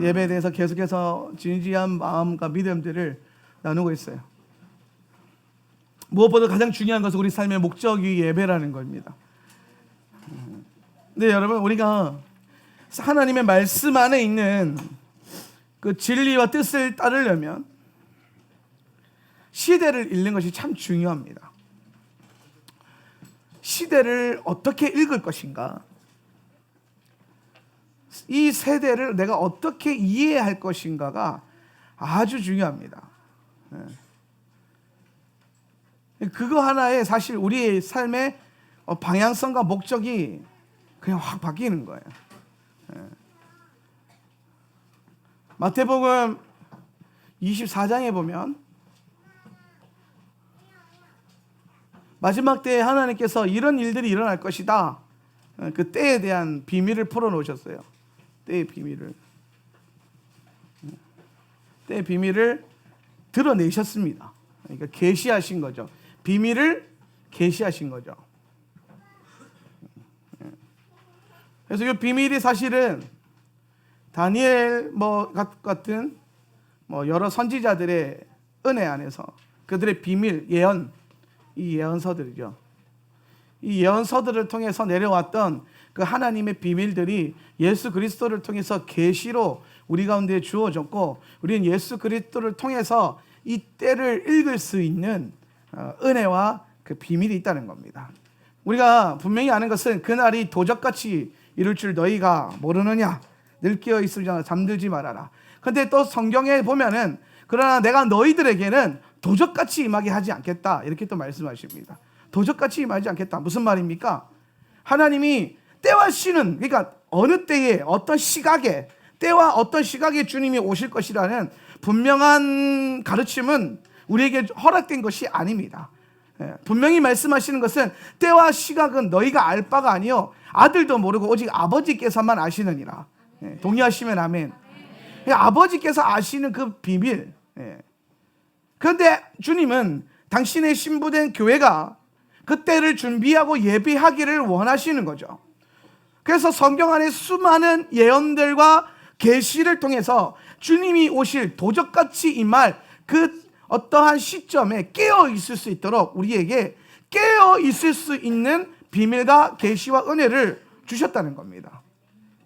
예배에 대해서 계속해서 진지한 마음과 믿음들을 나누고 있어요. 무엇보다 가장 중요한 것은 우리 삶의 목적이 예배라는 겁니다. 근데 여러분, 우리가 하나님의 말씀 안에 있는 그 진리와 뜻을 따르려면 시대를 읽는 것이 참 중요합니다. 시대를 어떻게 읽을 것인가, 이 세대를 내가 어떻게 이해할 것인가가 아주 중요합니다. 그거 하나에 사실 우리의 삶의 방향성과 목적이 그냥 확 바뀌는 거예요. 마태복음 24장에 보면 마지막 때에 하나님께서 이런 일들이 일어날 것이다, 그 때에 대한 비밀을 풀어놓으셨어요. 때의 비밀을 드러내셨습니다. 그러니까 계시하신 거죠. 비밀을 계시하신 거죠. 그래서 이 비밀이 사실은 다니엘 같은 여러 선지자들의 은혜 안에서 그들의 비밀, 예언, 이 예언서들이죠. 이 예언서들을 통해서 내려왔던 그 하나님의 비밀들이 예수 그리스도를 통해서 계시로 우리 가운데 주어졌고, 우리는 예수 그리스도를 통해서 이 때를 읽을 수 있는 은혜와 그 비밀이 있다는 겁니다. 우리가 분명히 아는 것은 그날이 도적같이 이룰 줄 너희가 모르느냐, 늘 깨어 있으려나 잠들지 말아라. 그런데 또 성경에 보면은 그러나 내가 너희들에게는 도적같이 임하게 하지 않겠다, 이렇게 또 말씀하십니다. 도적같이 임하지 않겠다. 무슨 말입니까? 하나님이 때와 시는, 그러니까 어느 때에 어떤 시각에, 때와 어떤 시각에 주님이 오실 것이라는 분명한 가르침은 우리에게 허락된 것이 아닙니다. 분명히 말씀하시는 것은 때와 시각은 너희가 알 바가 아니요 아들도 모르고 오직 아버지께서만 아시느니라. 동의하시면 아멘. 아버지께서 아시는 그 비밀. 그런데 주님은 당신의 신부된 교회가 그 때를 준비하고 예비하기를 원하시는 거죠. 그래서 성경 안에 수많은 예언들과 계시를 통해서 주님이 오실 도적같이 임할 그 어떠한 시점에 깨어 있을 수 있도록 우리에게 깨어 있을 수 있는 비밀과 계시와 은혜를 주셨다는 겁니다.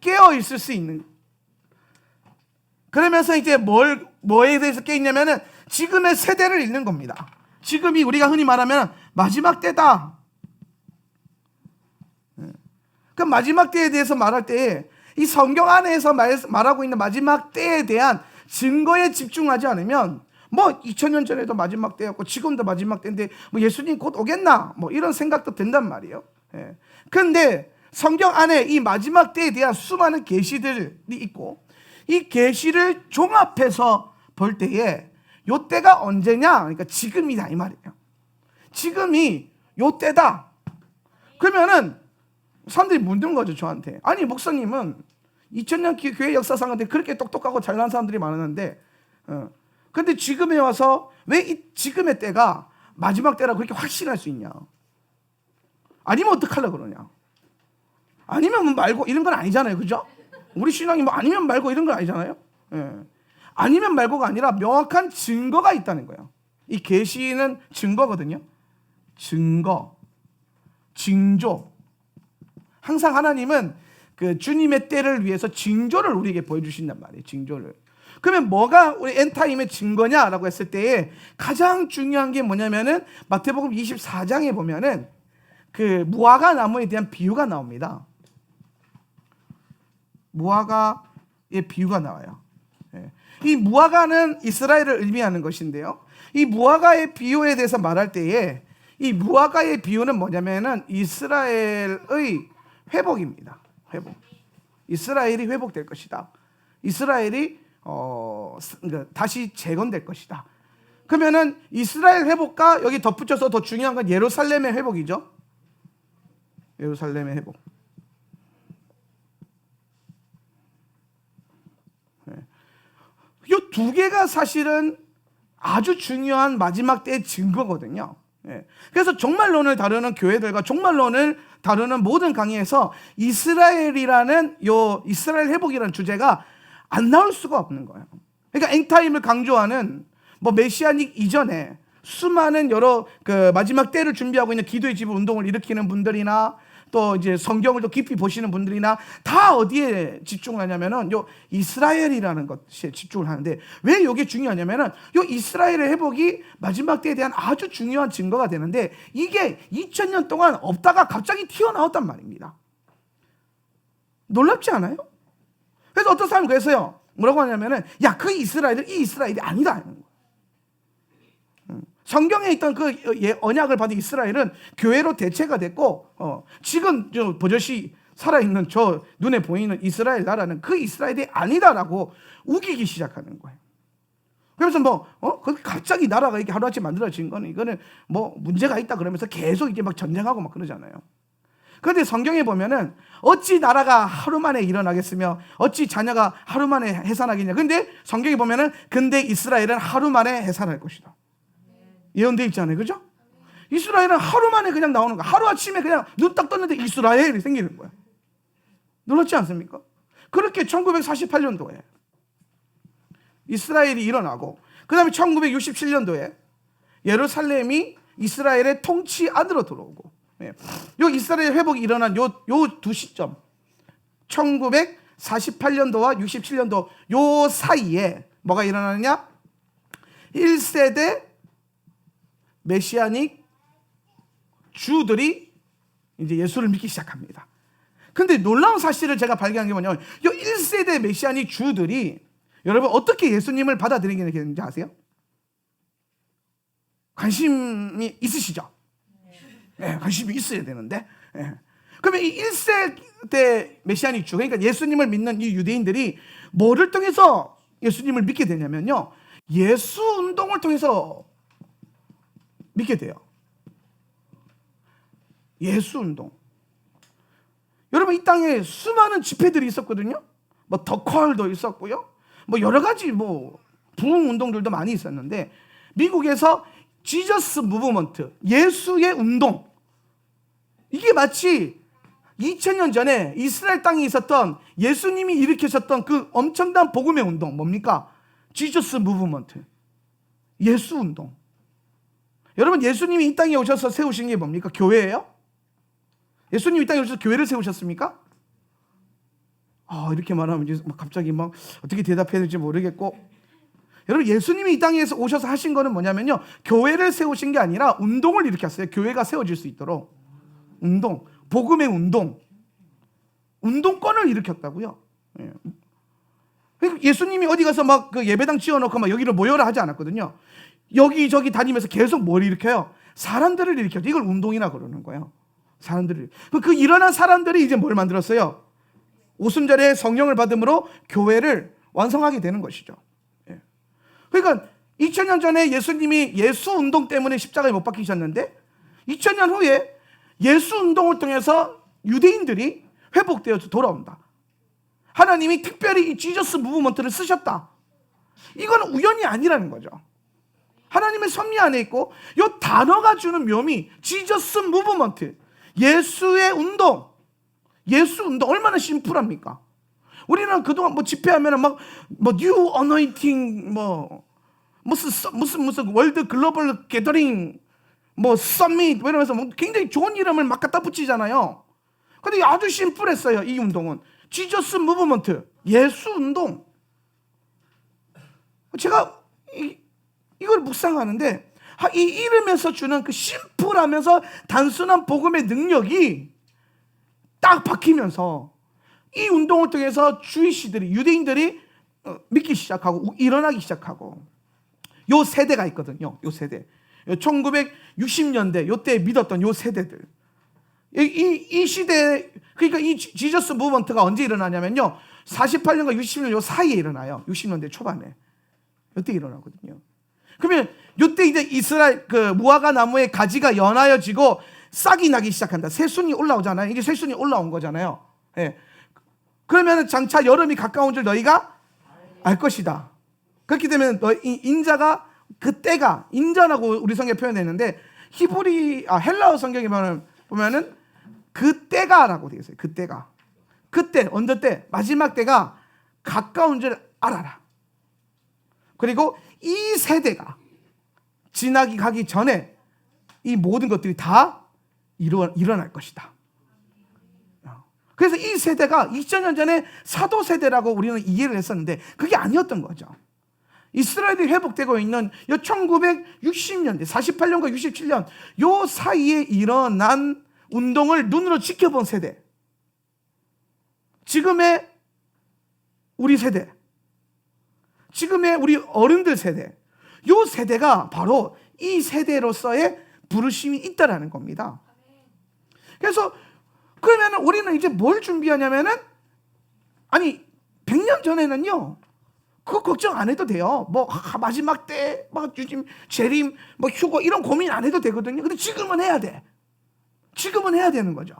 깨어 있을 수 있는. 그러면서 이제 뭐에 대해서 깨어 있냐면은 지금의 세대를 읽는 겁니다. 지금이 우리가 흔히 말하면 마지막 때다. 그 마지막 때에 대해서 말할 때 이 성경 안에서 말하고 있는 마지막 때에 대한 증거에 집중하지 않으면 2000년 전에도 마지막 때였고 지금도 마지막 때인데 예수님 곧 오겠나, 이런 생각도 든단 말이에요. 그런데 성경 안에 이 마지막 때에 대한 수많은 계시들이 있고, 이 계시를 종합해서 볼 때에 요 때가 언제냐? 그러니까 지금이다, 이 말이에요. 지금이 요 때다. 그러면은 사람들이 묻는 거죠, 저한테. 아니, 목사님은 2000년 교회 역사상 근데 그렇게 똑똑하고 잘난 사람들이 많았는데, 근데 지금에 와서 왜 이 지금의 때가 마지막 때라고 그렇게 확신할 수 있냐? 아니면 어떡하려고 그러냐? 아니면 말고 이런 건 아니잖아요, 그죠? 우리 신앙이 아니면 말고 이런 건 아니잖아요. 아니면 말고가 아니라 명확한 증거가 있다는 거예요. 이 계시는 증거거든요. 증거, 징조. 항상 하나님은 그 주님의 때를 위해서 징조를 우리에게 보여주신단 말이에요. 징조를. 그러면 뭐가 우리 엔타임의 증거냐라고 했을 때에 가장 중요한 게 뭐냐면은 마태복음 24장에 보면은 그 무화과 나무에 대한 비유가 나옵니다. 무화과의 비유가 나와요. 이 무화과는 이스라엘을 의미하는 것인데요, 이 무화과의 비유에 대해서 말할 때에 이 무화과의 비유는 뭐냐면은 이스라엘의 회복입니다. 회복. 이스라엘이 회복될 것이다. 이스라엘이 다시 재건될 것이다. 그러면은 이스라엘 회복과 여기 덧붙여서 더 중요한 건 예루살렘의 회복이죠. 예루살렘의 회복. 이 두 개가 사실은 아주 중요한 마지막 때의 증거거든요. 그래서 종말론을 다루는 교회들과 종말론을 다루는 모든 강의에서 이스라엘이라는 이스라엘 회복이라는 주제가 안 나올 수가 없는 거예요. 그러니까 엔타임을 강조하는 뭐 메시아닉 이전에 수많은 여러 그 마지막 때를 준비하고 있는 기도의 집 운동을 일으키는 분들이나 또 이제 성경을 더 깊이 보시는 분들이나 다 어디에 집중하냐면은 요 이스라엘이라는 것에 집중을 하는데, 왜 이게 중요하냐면은 요 이스라엘의 회복이 마지막 때에 대한 아주 중요한 증거가 되는데, 이게 2000년 동안 없다가 갑자기 튀어나왔단 말입니다. 놀랍지 않아요? 그래서 어떤 사람이 그랬어요. 뭐라고 하냐면은 야, 그 이스라엘은 이 이스라엘이 아니다 하는 거예요. 성경에 있던 그 언약을 받은 이스라엘은 교회로 대체가 됐고, 지금 저 버젓이 살아있는 저 눈에 보이는 이스라엘 나라는 그 이스라엘이 아니다라고 우기기 시작하는 거예요. 그래서 갑자기 나라가 이렇게 하루아침에 만들어진 거는 이거는 뭐 문제가 있다 그러면서 계속 이제 막 전쟁하고 막 그러잖아요. 그런데 성경에 보면은 어찌 나라가 하루 만에 일어나겠으며 어찌 자녀가 하루 만에 해산하겠냐. 근데 성경에 보면은 근데 이스라엘은 하루 만에 해산할 것이다. 예언되어 있잖아요. 그죠? 이스라엘은 하루 만에 그냥 나오는 거야. 하루아침에 그냥 눈 딱 떴는데 이스라엘이 생기는 거야. 놀랍지 않습니까? 그렇게 1948년도에 이스라엘이 일어나고, 그 다음에 1967년도에 예루살렘이 이스라엘의 통치 안으로 들어오고, 요 이스라엘 회복이 일어난 요 두 시점, 1948년도와 67년도 요 사이에 뭐가 일어나느냐? 1세대 메시아닉 주들이 이제 예수를 믿기 시작합니다. 근데 놀라운 사실을 제가 발견한 게 뭐냐면, 이 1세대 메시아닉 주들이 여러분 어떻게 예수님을 받아들이게 되는지 아세요? 관심이 있으시죠? 네, 관심이 있어야 되는데. 네. 그러면 이 1세대 메시아닉 주, 그러니까 예수님을 믿는 이 유대인들이 뭐를 통해서 예수님을 믿게 되냐면요, 예수 운동을 통해서 믿게 돼요. 예수 운동. 여러분, 이 땅에 수많은 집회들이 있었거든요. 뭐 덕컬도 있었고요. 뭐 여러 가지 뭐 부흥 운동들도 많이 있었는데, 미국에서 지저스 무브먼트, 예수의 운동, 이게 마치 2000년 전에 이스라엘 땅에 있었던 예수님이 일으키셨던 그 엄청난 복음의 운동, 뭡니까? 지저스 무브먼트, 예수 운동. 여러분, 예수님이 이 땅에 오셔서 세우신 게 뭡니까? 교회예요? 예수님이 이 땅에 오셔서 교회를 세우셨습니까? 이렇게 말하면 이제 갑자기 막 어떻게 대답해야 될지 모르겠고, 여러분, 예수님이 이 땅에 오셔서 하신 거는 뭐냐면요, 교회를 세우신 게 아니라 운동을 일으켰어요. 교회가 세워질 수 있도록. 운동, 복음의 운동, 운동권을 일으켰다고요. 예수님이 어디 가서 막 그 예배당 지어놓고 막 여기를 모여라 하지 않았거든요. 여기저기 다니면서 계속 뭘 일으켜요? 사람들을 일으켜요. 이걸 운동이라 그러는 거예요. 사람들을. 그 일어난 사람들이 이제 뭘 만들었어요? 오순절에 성령을 받음으로 교회를 완성하게 되는 것이죠. 그러니까 2000년 전에 예수님이 예수 운동 때문에 십자가에 못 박히셨는데, 2000년 후에 예수 운동을 통해서 유대인들이 회복되어서 돌아온다. 하나님이 특별히 이 지저스 무브먼트를 쓰셨다. 이건 우연이 아니라는 거죠. 하나님의 섭리 안에 있고, 이 단어가 주는 묘미, 지저스 무브먼트, 예수의 운동, 예수 운동 얼마나 심플합니까? 우리는 그동안 뭐 집회하면 뭐 뉴 어노인팅, 무슨 월드 글로벌 게더링, 뭐 서밋 이러면서 굉장히 좋은 이름을 막 갖다 붙이잖아요. 근데 아주 심플했어요. 이 운동은 지저스 무브먼트, 예수 운동. 제가 이걸 묵상하는데, 이 이름에서 주는 그 심플하면서 단순한 복음의 능력이 딱 박히면서 이 운동을 통해서 주이시들이, 유대인들이 믿기 시작하고 일어나기 시작하고, 요 세대가 있거든요. 요 세대, 1960년대 요때 믿었던 요 세대들, 이 시대, 그러니까 이 지저스 무브먼트가 언제 일어나냐면요, 48년과 60년 요 사이에 일어나요. 60년대 초반에 요때 일어나거든요. 그러면 요때 이제 이스라엘 그 무화과 나무의 가지가 연하여지고 싹이 나기 시작한다. 새순이 올라오잖아요. 이제 새순이 올라온 거잖아요. 그러면 장차 여름이 가까운 줄 너희가 알 것이다. 그렇게 되면 인자가, 그때가 인자라고 우리 성경에 표현했는데, 헬라어 성경에 보면은 그때가라고 되어 있어요. 그때가. 그때, 언제 때? 마지막 때가 가까운 줄 알아라. 그리고 이 세대가 지나기 가기 전에 이 모든 것들이 다 일어날 것이다. 그래서 이 세대가 2000년 전에 사도 세대라고 우리는 이해를 했었는데 그게 아니었던 거죠. 이스라엘이 회복되고 있는 1960년대 48년과 67년 요 사이에 일어난 운동을 눈으로 지켜본 세대, 지금의 우리 세대, 지금의 우리 어른들 세대, 요 세대가 바로 이 세대로서의 부르심이 있다라는 겁니다. 그래서 그러면 우리는 이제 뭘 준비하냐면은, 아니 100년 전에는요 그거 걱정 안 해도 돼요. 뭐 마지막 때 막 주임 재림 뭐 휴거 이런 고민 안 해도 되거든요. 근데 지금은 해야 돼. 지금은 해야 되는 거죠.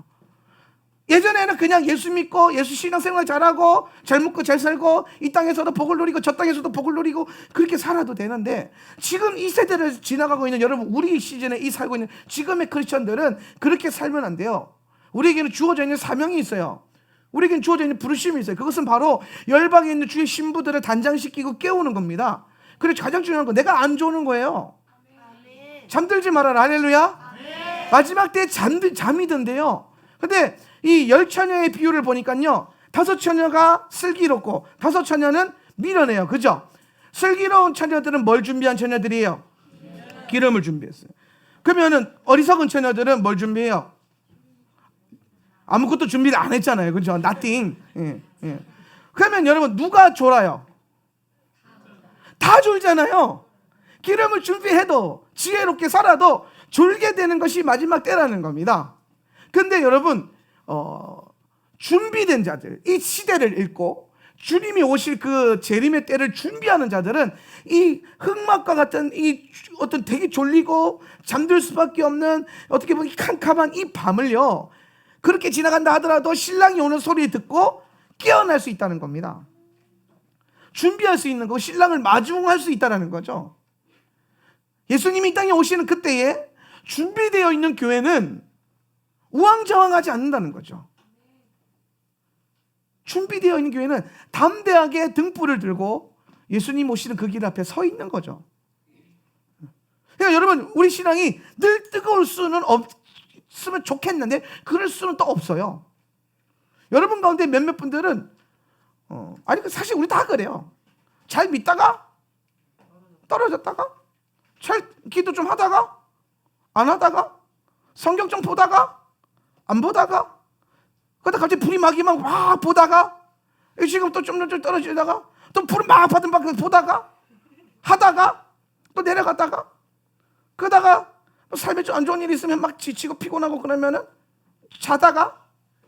예전에는 그냥 예수 믿고 예수 신앙생활 잘하고 잘 먹고 잘 살고 이 땅에서도 복을 누리고 저 땅에서도 복을 누리고 그렇게 살아도 되는데, 지금 이 세대를 지나가고 있는 여러분, 우리 시즌에 이 살고 있는 지금의 크리스천들은 그렇게 살면 안 돼요. 우리에게는 주어져 있는 사명이 있어요. 우리에게는 주어져 있는 부르심이 있어요. 그것은 바로 열방에 있는 주의 신부들을 단장시키고 깨우는 겁니다. 그래서 가장 중요한 건 내가 안 좋은 거예요. 잠들지 말아라. 할렐루야. 마지막 때에 잠이 든대요. 근데 이 10처녀의 비유를 보니까요 5처녀가 슬기롭고 5처녀는 미련해요. 그죠? 슬기로운 처녀들은 뭘 준비한 처녀들이에요? 기름을 준비했어요. 그러면은 어리석은 처녀들은 뭘 준비해요? 아무것도 준비를 안 했잖아요. 그죠? Nothing. 예. 그러면 여러분 누가 졸아요? 다 졸잖아요. 기름을 준비해도 지혜롭게 살아도 졸게 되는 것이 마지막 때라는 겁니다. 근데 여러분 준비된 자들, 이 시대를 읽고 주님이 오실 그 재림의 때를 준비하는 자들은 이 흑막과 같은 이 어떤 되게 졸리고 잠들 수밖에 없는 어떻게 보면 캄캄한 이 밤을요 그렇게 지나간다 하더라도 신랑이 오는 소리 듣고 깨어날 수 있다는 겁니다. 준비할 수 있는 거, 신랑을 마주할 수 있다는 거죠. 예수님이 이 땅에 오시는 그때에 준비되어 있는 교회는 우왕좌왕하지 않는다는 거죠. 준비되어 있는 교회는 담대하게 등불을 들고 예수님 오시는 그 길 앞에 서 있는 거죠. 그러니까 여러분, 우리 신앙이 늘 뜨거울 수는 없으면 좋겠는데 그럴 수는 또 없어요. 여러분 가운데 몇몇 분들은 아니 사실 우리 다 그래요. 잘 믿다가 떨어졌다가 잘 기도 좀 하다가 안 하다가 성경 좀 보다가 안 보다가 그러다 갑자기 불이 막이면 막 보다가 지금 또 좀 떨어지다가 또 불을 막 받은 막 보다가 하다가 또 내려갔다가 그러다가 삶에 좀 안 좋은 일이 있으면 막 지치고 피곤하고 그러면은 자다가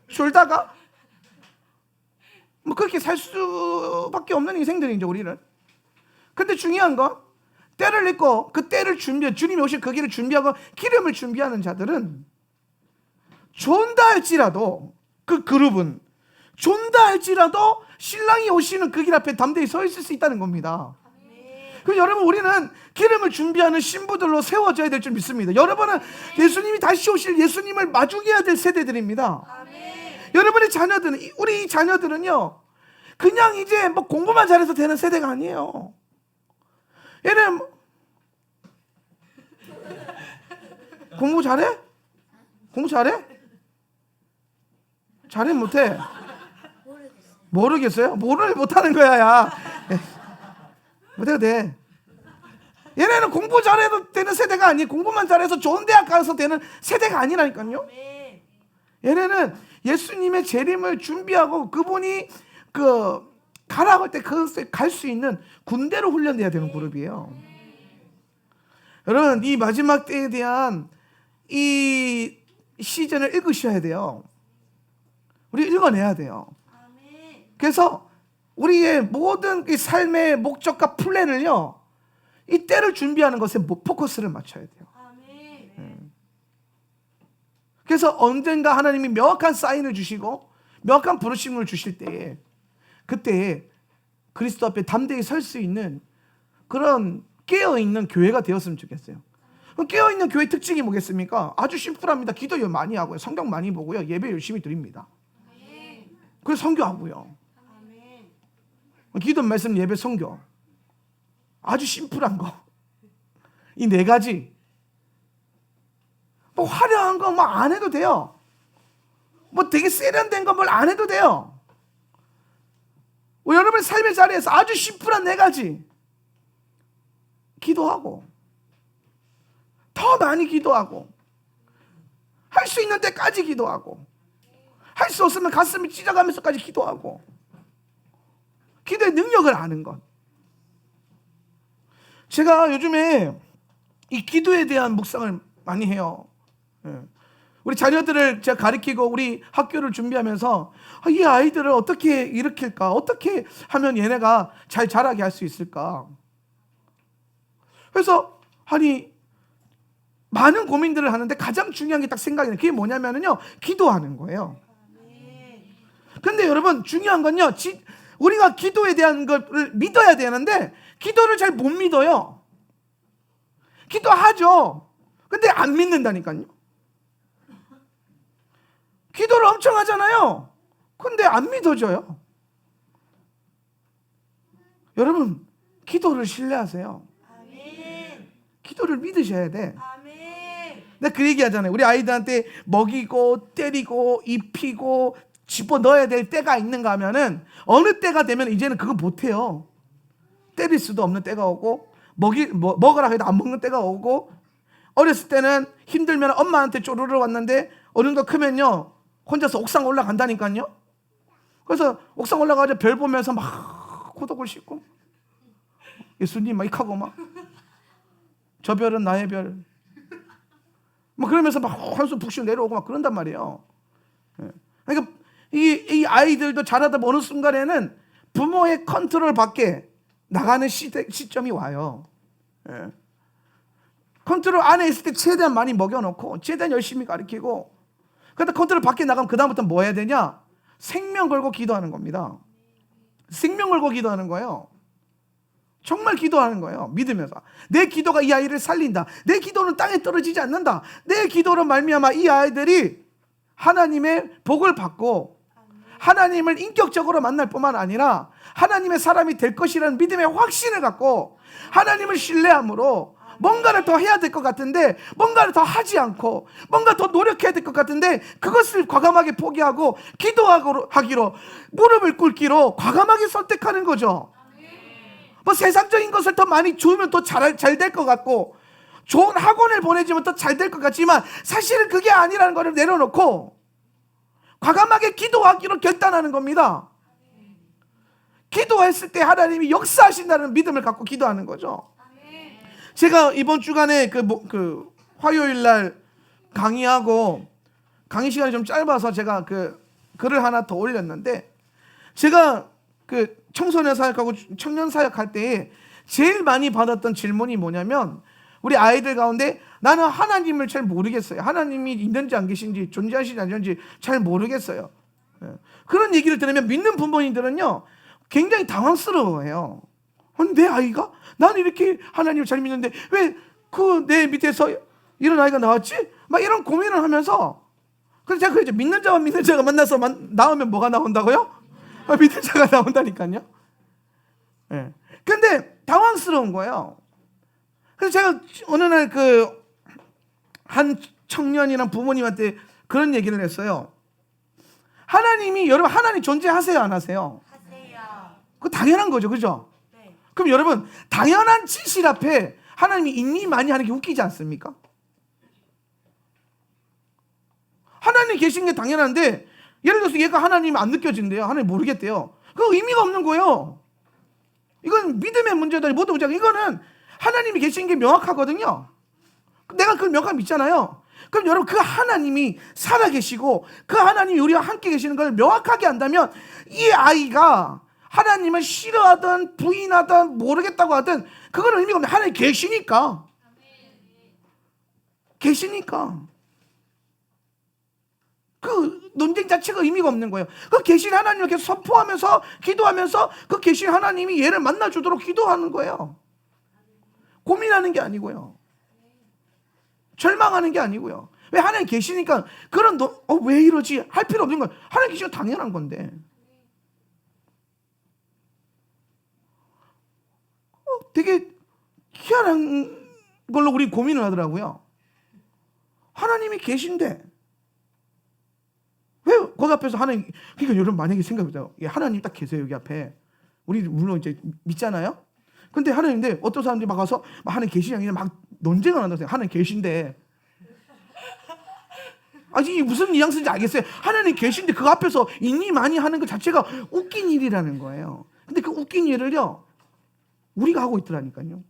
졸다가 뭐 그렇게 살 수밖에 없는 인생들이죠 우리는. 근데 중요한 건 때를 읽고 그 때를 준비해 주님이 오실 그 길을 준비하고 기름을 준비하는 자들은 존다 할지라도 그 그룹은 존다 할지라도 신랑이 오시는 그 길 앞에 담대히 서 있을 수 있다는 겁니다. 그럼 여러분, 우리는 기름을 준비하는 신부들로 세워져야 될 줄 믿습니다. 여러분은 예수님이 다시 오실 예수님을 마주해야 될 세대들입니다. 여러분의 자녀들은, 우리 자녀들은요 그냥 이제 뭐 공부만 잘해서 되는 세대가 아니에요. 얘는 공부 잘해? 공부 잘해? 잘해 못해? 모르겠어요? 뭐를 못하는 거야 야. 못해도 돼. 얘네는 공부 잘해도 되는 세대가 아니에요. 공부만 잘해서 좋은 대학 가서 되는 세대가 아니라니까요. 얘네는 예수님의 재림을 준비하고 그분이 가라고 할 때 갈 수 있는 군대로 훈련돼야 되는 그룹이에요. 여러분, 이 마지막 때에 대한 이 시즌을 읽으셔야 돼요. 우리 읽어내야 돼요. 그래서 우리의 모든 이 삶의 목적과 플랜을요 이 때를 준비하는 것에 포커스를 맞춰야 돼요. 그래서 언젠가 하나님이 명확한 사인을 주시고 명확한 부르심을 주실 때에 그때에 그리스도 앞에 담대히 설 수 있는 그런 깨어있는 교회가 되었으면 좋겠어요. 깨어있는 교회 특징이 뭐겠습니까? 아주 심플합니다. 기도 많이 하고요, 성경 많이 보고요, 예배 열심히 드립니다. 그래서 선교하고요. 기도, 말씀, 예배, 선교. 아주 심플한 거. 이 네 가지. 뭐 화려한 거 뭐 안 해도 돼요. 뭐 되게 세련된 거 뭘 안 해도 돼요. 여러분 삶의 자리에서 아주 심플한 네 가지. 기도하고, 더 많이 기도하고, 할 수 있는 데까지 기도하고, 할 수 없으면 가슴이 찢어가면서까지 기도하고, 기도의 능력을 아는 것. 제가 요즘에 이 기도에 대한 묵상을 많이 해요. 우리 자녀들을 제가 가르치고 우리 학교를 준비하면서 이 아이들을 어떻게 일으킬까? 어떻게 하면 얘네가 잘 자라게 할 수 있을까? 그래서 많은 고민들을 하는데 가장 중요한 게 딱 생각이 나요. 그게 뭐냐면요, 기도하는 거예요. 근데 여러분 중요한 건요, 우리가 기도에 대한 것을 믿어야 되는데 기도를 잘 못 믿어요. 기도하죠. 근데 안 믿는다니까요. 기도를 엄청 하잖아요. 근데 안 믿어져요. 여러분, 기도를 신뢰하세요. 기도를 믿으셔야 돼. 내가 그 얘기 하잖아요. 우리 아이들한테 먹이고 때리고 입히고 집어넣어야 될 때가 있는가 하면은 어느 때가 되면 이제는 그거 못해요. 때릴 수도 없는 때가 오고 먹으라 해도 안 먹는 때가 오고, 어렸을 때는 힘들면 엄마한테 쪼르르 왔는데 어느 정도 크면요 혼자서 옥상 올라간다니까요. 그래서 옥상 올라가서 별 보면서 막 고독을 싣고 예수님 막 이카고 막 저 별은 나의 별 막 그러면서 막 한숨 푹 쉬고 내려오고 막 그런단 말이에요. 그러니까 이 아이들도 자라다 어느 순간에는 부모의 컨트롤 밖에 나가는 시점이 와요. 컨트롤 안에 있을 때 최대한 많이 먹여놓고 최대한 열심히 가르치고, 그런데 컨트롤 밖에 나가면 그 다음부터 뭐 해야 되냐? 생명 걸고 기도하는 겁니다. 생명 걸고 기도하는 거예요. 정말 기도하는 거예요. 믿으면서 내 기도가 이 아이를 살린다. 내 기도는 땅에 떨어지지 않는다. 내 기도로 말미암아 이 아이들이 하나님의 복을 받고 하나님을 인격적으로 만날 뿐만 아니라 하나님의 사람이 될 것이라는 믿음의 확신을 갖고 하나님을 신뢰함으로 뭔가를 더 해야 될 것 같은데 뭔가를 더 하지 않고 뭔가 더 노력해야 될 것 같은데 그것을 과감하게 포기하고 기도하기로 무릎을 꿇기로 과감하게 선택하는 거죠. 뭐 세상적인 것을 더 많이 주면 더 잘 될 것 같고 좋은 학원을 보내주면 더 잘 될 것 같지만 사실은 그게 아니라는 것을 내려놓고 과감하게 기도하기로 결단하는 겁니다. 기도했을 때 하나님이 역사하신다는 믿음을 갖고 기도하는 거죠. 제가 이번 주간에 그 화요일 날 강의하고 강의 시간이 좀 짧아서 제가 그 글을 하나 더 올렸는데, 제가 그 청소년 사역하고 청년 사역할 때에 제일 많이 받았던 질문이 뭐냐면, 우리 아이들 가운데 나는 하나님을 잘 모르겠어요. 하나님이 있는지 안 계신지 존재하시는지 안 계신지 잘 모르겠어요. 그런 얘기를 들으면 믿는 부모님들은요 굉장히 당황스러워해요. 아니, 내 아이가? 나는 이렇게 하나님을 잘 믿는데 왜 그 내 밑에서 이런 아이가 나왔지? 막 이런 고민을 하면서, 그래서 제가 그랬죠. 믿는 자와 믿는 자가 만나서 나오면 뭐가 나온다고요? 믿는 자가 나온다니까요. 근데 당황스러운 거예요. 그래서 제가 어느 날 그 한 청년이랑 부모님한테 그런 얘기를 했어요. 여러분 하나님 존재하세요, 안 하세요? 하세요. 그거 당연한 거죠, 그죠? 네. 그럼 여러분 당연한 진실 앞에 하나님이 있니 많이 하는 게 웃기지 않습니까? 하나님 계신 게 당연한데 예를 들어서 얘가 하나님 안 느껴진대요. 하나님 모르겠대요. 그거 의미가 없는 거예요. 이건 믿음의 문제다. 모든 문제가 이거는 하나님이 계신 게 명확하거든요. 내가 그걸 명확하게 믿잖아요. 그럼 여러분 그 하나님이 살아계시고 그 하나님이 우리와 함께 계시는 걸 명확하게 안다면 이 아이가 하나님을 싫어하든 부인하든 모르겠다고 하든 그건 의미가 없는, 하나님 계시니까. 그 논쟁 자체가 의미가 없는 거예요. 그 계신 하나님을 계속 선포하면서 기도하면서 그 계신 하나님이 얘를 만나주도록 기도하는 거예요. 고민하는 게 아니고요. 절망하는 게 아니고요. 왜? 하나님 계시니까 그런 왜 이러지? 할 필요 없는 거예요. 하나님 계시면 당연한 건데. 되게 희한한 걸로 우리 고민을 하더라고요. 하나님이 계신데 왜 거기 앞에서 하나님, 그러니까 여러분 만약에 생각해보세요. 하나님 딱 계세요, 여기 앞에. 우리 물론 이제 믿잖아요. 근데 하나님인데 어떤 사람들이 막 와서 하나님 계시냐 막 논쟁을 한다고. 하나님 계신데, 아니 이게 무슨 뉘앙스인지 알겠어요? 하나님 계신데 그 앞에서 인이 많이 하는 것 자체가 웃긴 일이라는 거예요. 근데 그 웃긴 일을요 우리가 하고 있더라니까요.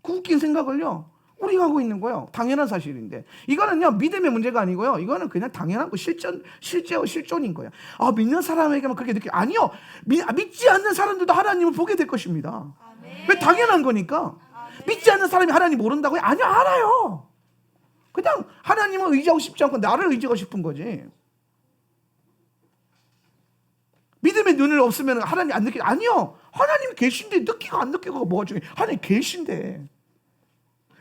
그 웃긴 생각을요 우리가 하고 있는 거예요. 당연한 사실인데 이거는요 믿음의 문제가 아니고요, 이거는 그냥 당연한 거, 실존인 거예요. 아, 믿는 사람에게만 그렇게 느껴? 아니요, 믿지 않는 사람들도 하나님을 보게 될 것입니다. 아멘. 왜? 당연한 거니까. 아멘. 믿지 않는 사람이 하나님 모른다고요? 아니요, 알아요. 그냥 하나님을 의지하고 싶지 않고 나를 의지하고 싶은 거지. 믿음의 눈을 없으면 하나님 안 느끼? 아니요, 하나님 계신데 느끼고 안 느끼고가 뭐가 중요해? 하나님 계신데.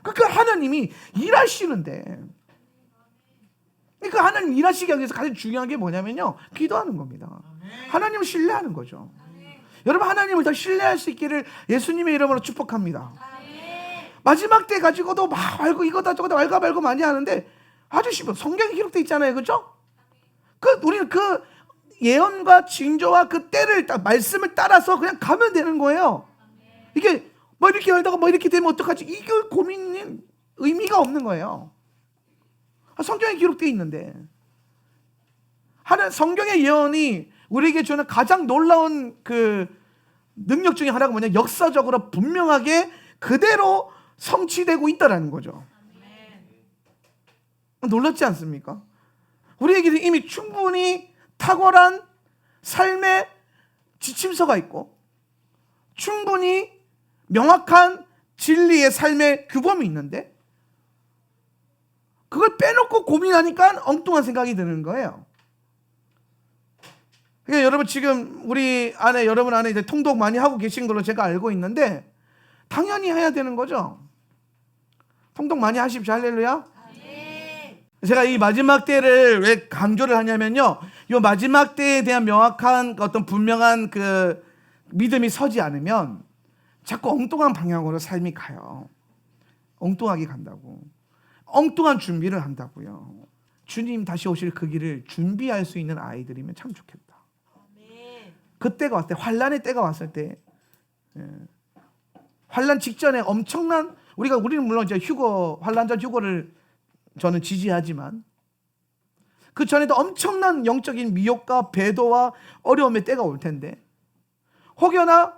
그러니까 하나님이 일하시는데, 그러니까 하나님 일하시기 위해서 가장 중요한 게 뭐냐면요, 기도하는 겁니다. 하나님을 신뢰하는 거죠. 여러분, 하나님을 더 신뢰할 수 있기를 예수님의 이름으로 축복합니다. 마지막 때 가지고도 막 알고 이거다 저거다 알고 말고 많이 하는데 아주 쉽어. 성경에 기록되어 있잖아요, 그렇죠? 우리는 그 예언과 징조와 그 때를 말씀을 따라서 그냥 가면 되는 거예요. 이게 뭐 이렇게 열다가 뭐 이렇게 되면 어떡하지? 이거 고민이 의미가 없는 거예요. 성경에 기록되어 있는데, 성경의 예언이 우리에게 주는 가장 놀라운 그 능력 중에 하나가 뭐냐? 역사적으로 분명하게 그대로 성취되고 있다라는 거죠. 놀랍지 않습니까? 우리에게는 이미 충분히 탁월한 삶의 지침서가 있고 충분히 명확한 진리의 삶의 규범이 있는데 그걸 빼놓고 고민하니까 엉뚱한 생각이 드는 거예요. 그러니까 여러분, 지금 여러분 안에 이제 통독 많이 하고 계신 걸로 제가 알고 있는데 당연히 해야 되는 거죠. 통독 많이 하십시오. 할렐루야. 제가 이 마지막 때를 왜 강조를 하냐면요, 이 마지막 때에 대한 명확한 어떤 분명한 그 믿음이 서지 않으면 자꾸 엉뚱한 방향으로 삶이 가요. 엉뚱하게 간다고. 엉뚱한 준비를 한다고요. 주님 다시 오실 그 길을 준비할 수 있는 아이들이면 참 좋겠다. 그때가 왔을 때, 환란의 때가 왔을 때, 환란 직전에 엄청난, 우리는 물론 이제 환란전 휴거를 저는 지지하지만 그 전에도 엄청난 영적인 미혹과 배도와 어려움의 때가 올 텐데, 혹여나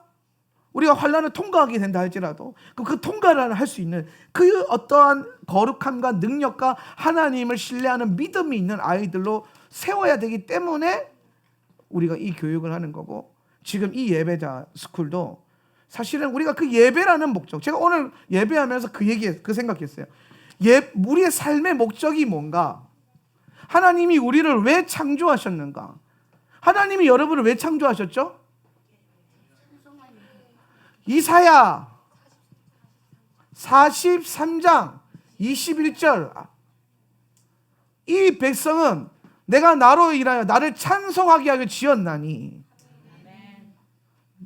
우리가 환란을 통과하게 된다 할지라도 그 통과를 할 수 있는 그 어떠한 거룩함과 능력과 하나님을 신뢰하는 믿음이 있는 아이들로 세워야 되기 때문에 우리가 이 교육을 하는 거고, 지금 이 예배자 스쿨도 사실은 우리가 그 예배라는 목적, 제가 오늘 예배하면서 그 생각했어요. 우리의 삶의 목적이 뭔가? 하나님이 우리를 왜 창조하셨는가? 하나님이 여러분을 왜 창조하셨죠? 이사야 43장 21절, 이 백성은 내가 나로 인하여 나를 찬송하게 하여 지었나니,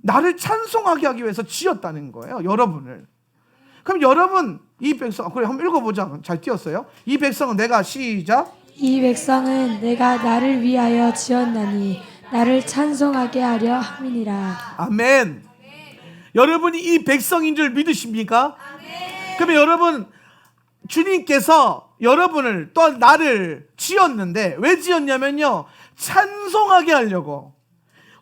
나를 찬송하게 하기 위해서 지었다는 거예요, 여러분을. 그럼 여러분, 이 백성, 그래 한번 읽어보자. 잘 띄었어요. 이 백성은 내가, 시작, 이 백성은 내가 나를 위하여 지었나니 나를 찬송하게 하려 함이니라. 아멘. 여러분이 이 백성인 줄 믿으십니까? 아멘. 그러면 여러분, 주님께서 여러분을 또 나를 지었는데 왜 지었냐면요, 찬송하게 하려고.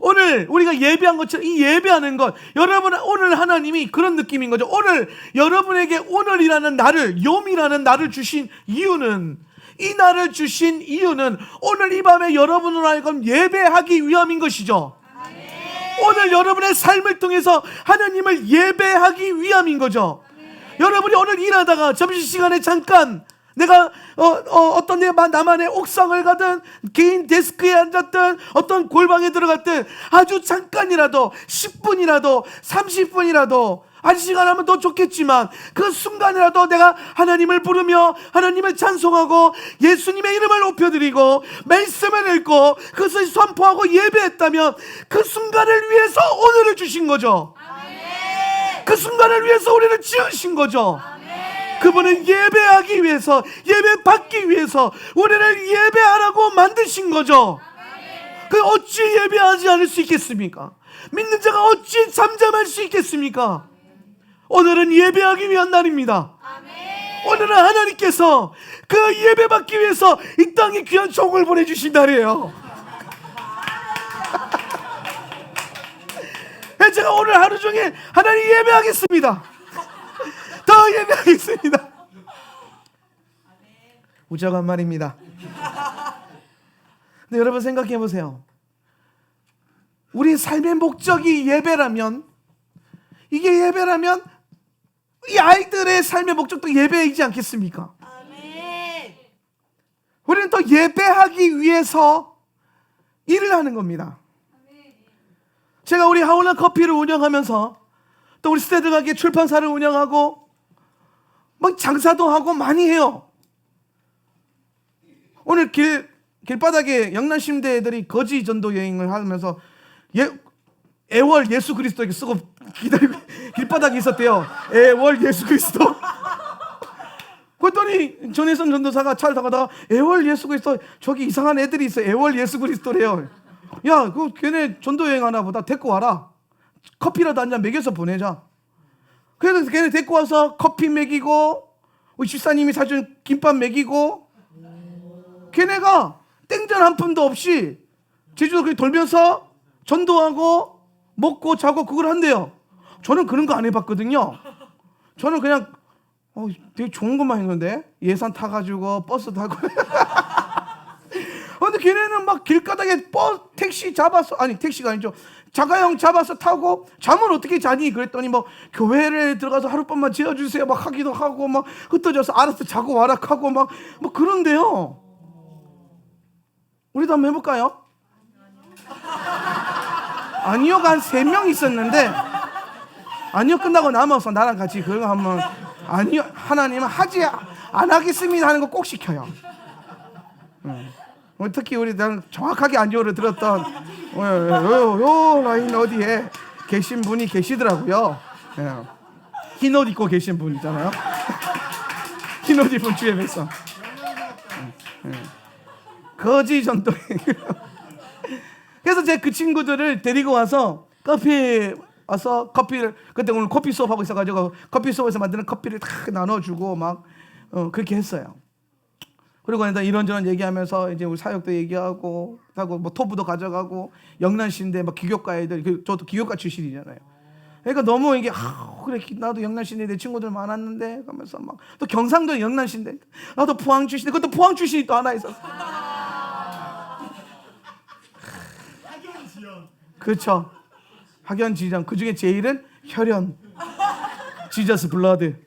오늘 우리가 예배한 것처럼 이 예배하는 것, 여러분 오늘 하나님이 그런 느낌인 거죠. 오늘 여러분에게 오늘이라는 날을, 욤이라는 날을 주신 이유는, 이 날을 주신 이유는 오늘 이 밤에 여러분을 하여금 예배하기 위함인 것이죠. 오늘 여러분의 삶을 통해서 하나님을 예배하기 위함인 거죠. 여러분이 오늘 일하다가 점심시간에 잠깐 내가 어떤 나만의 옥상을 가든 개인 데스크에 앉았든 어떤 골방에 들어갔든 아주 잠깐이라도 10분이라도 30분이라도 1시간 하면 더 좋겠지만 그 순간이라도 내가 하나님을 부르며 하나님을 찬송하고 예수님의 이름을 높여드리고 말씀을 읽고 그것을 선포하고 예배했다면 그 순간을 위해서 오늘을 주신 거죠. 그 순간을 위해서 우리를 지으신 거죠. 그분은 예배하기 위해서, 예배 받기 위해서 우리를 예배하라고 만드신 거죠. 그 어찌 예배하지 않을 수 있겠습니까? 믿는 자가 어찌 잠잠할 수 있겠습니까? 오늘은 예배하기 위한 날입니다. 오늘은 하나님께서 그 예배 받기 위해서 이 땅에 귀한 종을 보내주신 날이에요. 제가 오늘 하루 종일 하나님 예배하겠습니다. 더 예배하겠습니다. 우자간 말입니다. 근데 여러분 생각해 보세요. 우리 삶의 목적이 예배라면, 이게 예배라면 이 아이들의 삶의 목적도 예배이지 않겠습니까? 우리는 더 예배하기 위해서 일을 하는 겁니다. 제가 우리 하울란 커피를 운영하면서 또 우리 스테드가게 출판사를 운영하고 막 장사도 하고 많이 해요. 오늘 길바닥에 영남심대 애들이 거지 전도 여행을 하면서 애월 예수 그리스도에게 쓰고 기다리고 길바닥에 있었대요. 애월 예수 그리스도. 그랬더니 전혜선 전도사가 차를 타다가 애월 예수 그리스도, 저기 이상한 애들이 있어. 애월 예수 그리스도래요. 야, 그 걔네 전도 여행 하나 보다 데리고 와라. 커피라도 한 잔 먹여서 보내자. 그래서 걔네 데리고 와서 커피 먹이고, 우리 집사님이 사준 김밥 먹이고, 걔네가 땡전 한 푼도 없이 제주도 그렇게 돌면서 전도하고 먹고 자고 그걸 한대요. 저는 그런 거 안 해봤거든요. 저는 그냥 되게 좋은 것만 했는데, 예산 타가지고 버스 타고. 근데 걔네는 막 길가닥에 택시 잡아서, 아니 택시가 아니죠, 자가용 잡아서 타고, 잠은 어떻게 자니? 그랬더니 뭐 교회를 들어가서 하룻밤만 재워주세요 막 하기도 하고, 막 흩어져서 알아서 자고 와라 하고 막 그런데요. 우리도 한번 해볼까요? 아니요가 한 3명 있었는데, 아니요 끝나고 남아서 나랑 같이 그거 한번, 아니요 하나님은 하지 안 하겠습니다 하는 거 꼭 시켜요. 특히 우리 정확하게 아니요를 들었던 요 라인 어디에 계신 분이 계시더라고요. 흰 옷 입고 계신 분 있잖아요. 흰 옷 입은 주에 뵀어. 거지 전도. 그래서 제가 그 친구들을 데리고 와서 커피를, 그때 오늘 커피 수업하고 있어가지고 커피 수업에서 만드는 커피를 다 나눠주고 막 그렇게 했어요. 그리고 이런저런 얘기하면서 이제 우리 사역도 얘기하고 하고 뭐 토부도 가져가고, 영남신대 막 기교과 애들, 저도 기교과 출신이잖아요. 그러니까 너무 이게 그래 나도 영남신대 내 친구들 많았는데 하면서 막, 또 경상도 영남신대, 나도 포항 출신인데 그것도 포항 출신이 또 하나 있었어. 그렇죠. 학연 지정, 그 중에 제일은 혈연, 지저스 블러드.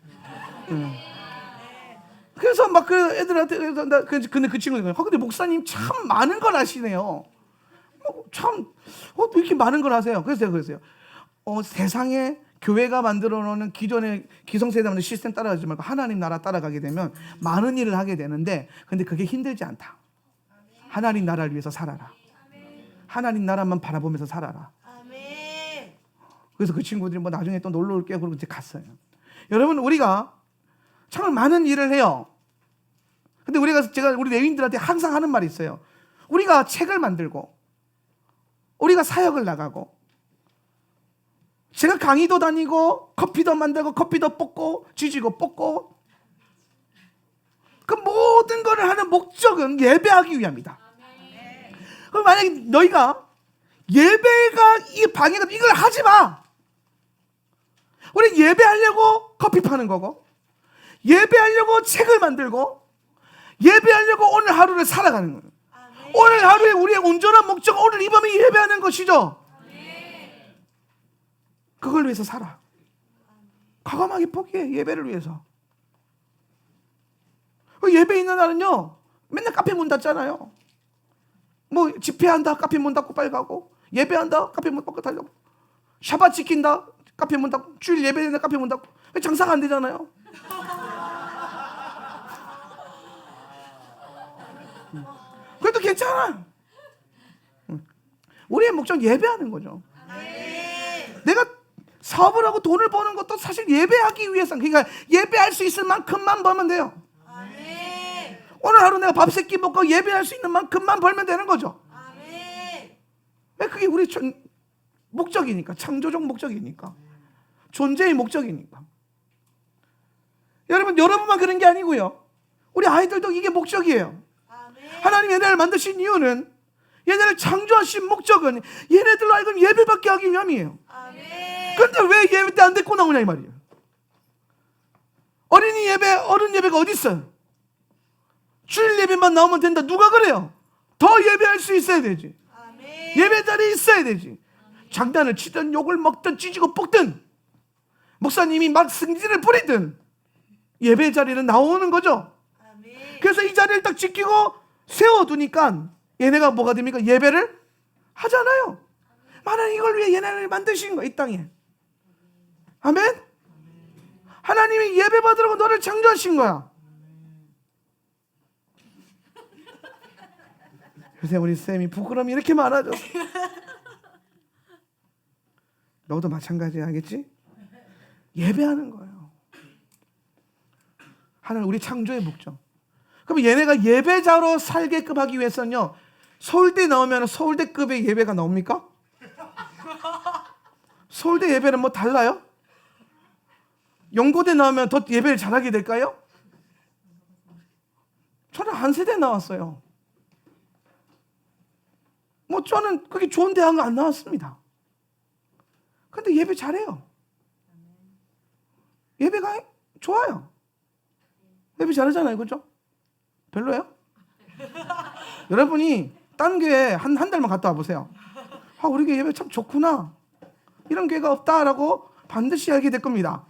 그래서 막 그 애들한테, 근데 그 친구가 근데 목사님 참 많은 걸 아시네요. 참 이렇게 많은 걸 아세요. 그래서 제가 그랬어요. 세상에 교회가 만들어 놓는 기존의 기성세대 만든 시스템 따라가지 말고 하나님 나라 따라가게 되면 많은 일을 하게 되는데, 근데 그게 힘들지 않다. 하나님 나라를 위해서 살아라. 하나님 나라만 바라보면서 살아라. 그래서 그 친구들이 뭐 나중에 또 놀러 올게요 그러고 이제 갔어요. 여러분, 우리가 정말 많은 일을 해요. 근데 제가 우리 내윈들한테 항상 하는 말이 있어요. 우리가 책을 만들고, 우리가 사역을 나가고, 제가 강의도 다니고, 커피도 만들고, 커피도 뽑고, 쥐지고 뽑고, 그 모든 것을 하는 목적은 예배하기 위함이다. 그럼 만약에 너희가 예배가 이 방해가, 이걸 하지 마. 우리 예배하려고 커피 파는 거고, 예배하려고 책을 만들고, 예배하려고 오늘 하루를 살아가는 거예요. 오늘 하루에 우리의 온전한 목적은 오늘 이 밤에 예배하는 것이죠. 그걸 위해서 살아. 과감하게 포기해. 예배를 위해서. 예배 있는 날은요, 맨날 카페 문 닫잖아요. 뭐 집회한다, 카페 문 닫고 빨리 가고, 예배한다, 카페 문 닫고 달려고, 샤bat 지킨다, 카페 문 닫고, 주일 예배된다, 카페 문 닫고. 장사가 안 되잖아요. 그래도 괜찮아. 우리의 목적은 예배하는 거죠. 내가 사업을 하고 돈을 버는 것도 사실 예배하기 위해서, 그러니까 예배할 수 있을 만큼만 벌면 돼요. 아멘. 오늘 하루 내가 밥 세끼 먹고 예배할 수 있는 만큼만 벌면 되는 거죠. 아멘. 왜? 그게 우리 목적이니까, 창조적 목적이니까, 존재의 목적이니까. 여러분만 그런 게 아니고요, 우리 아이들도 이게 목적이에요. 아멘. 하나님 얘네를 만드신 이유는, 얘네를 창조하신 목적은 얘네들로 하여금 예배받게 하기 위함이에요. 아멘. 그런데 왜 예배 때 안 데리고 나오냐 이 말이에요. 어린이 예배, 어른 예배가 어디 있어요? 주일 예배만 나오면 된다. 누가 그래요? 더 예배할 수 있어야 되지. 아멘. 예배 자리에 있어야 되지. 장난을 치든 욕을 먹든 찢고 볶든 목사님이 막 승질을 부리든 예배 자리는 나오는 거죠. 아멘. 그래서 이 자리를 딱 지키고 세워두니까 얘네가 뭐가 됩니까? 예배를 하잖아요. 하나님 이걸 위해 얘네를 만드신 거야, 이 땅에. 아멘? 하나님이 예배 받으라고 너를 창조하신 거야. 요새 우리 쌤이 부끄러움이 이렇게 많아졌어. 너도 마찬가지야, 알겠지? 예배하는 거예요. 하나님 우리 창조의 목적. 그럼 얘네가 예배자로 살게끔 하기 위해서는요, 서울대 나오면 서울대급의 예배가 나옵니까? 서울대 예배는 뭐 달라요? 연고대 나오면 더 예배를 잘하게 될까요? 저는 한세대 나왔어요. 뭐 저는 그게 좋은 대학 안 나왔습니다. 근데 예배 잘해요. 예배가 좋아요. 예배 잘하잖아요, 그죠? 별로예요? 여러분이 딴 교회 한 달만 갔다 와보세요. 아, 우리 교회 예배 참 좋구나, 이런 교회가 없다라고 반드시 알게 될 겁니다.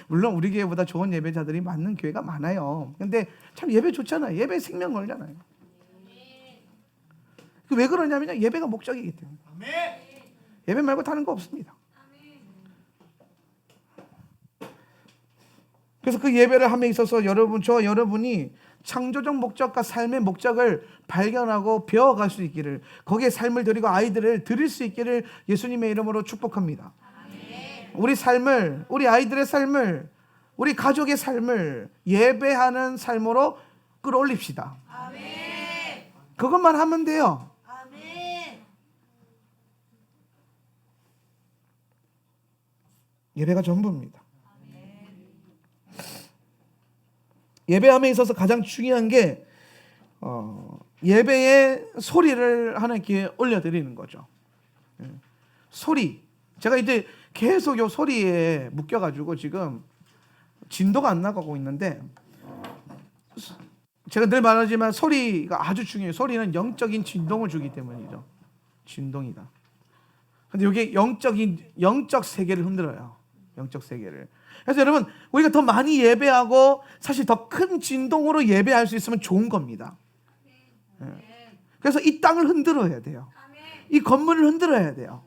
물론 우리 교회보다 좋은 예배자들이 많은 교회가 많아요. 근데 참 예배 좋잖아요. 예배 생명 걸잖아요. 왜 그러냐면요, 예배가 목적이기 때문에. 예배 말고 다른 거 없습니다. 그래서 그 예배를 함에 있어서 여러분이 창조적 목적과 삶의 목적을 발견하고 배워갈 수 있기를, 거기에 삶을 드리고 아이들을 드릴 수 있기를 예수님의 이름으로 축복합니다. 우리 삶을, 우리 아이들의 삶을, 우리 가족의 삶을 예배하는 삶으로 끌어올립시다. 그것만 하면 돼요. 예배가 전부입니다. 예배함에 있어서 가장 중요한 게 예배의 소리를 하나님께 올려드리는 거죠. 소리. 제가 이제 계속 요 소리에 묶여가지고 지금 진도가 안 나가고 있는데, 제가 늘 말하지만 소리가 아주 중요해요. 소리는 영적인 진동을 주기 때문이죠. 진동이다. 근데 이게 영적 세계를 흔들어요. 영적 세계를. 그래서 여러분, 우리가 더 많이 예배하고 사실 더 큰 진동으로 예배할 수 있으면 좋은 겁니다. 그래서 이 땅을 흔들어야 돼요. 이 건물을 흔들어야 돼요.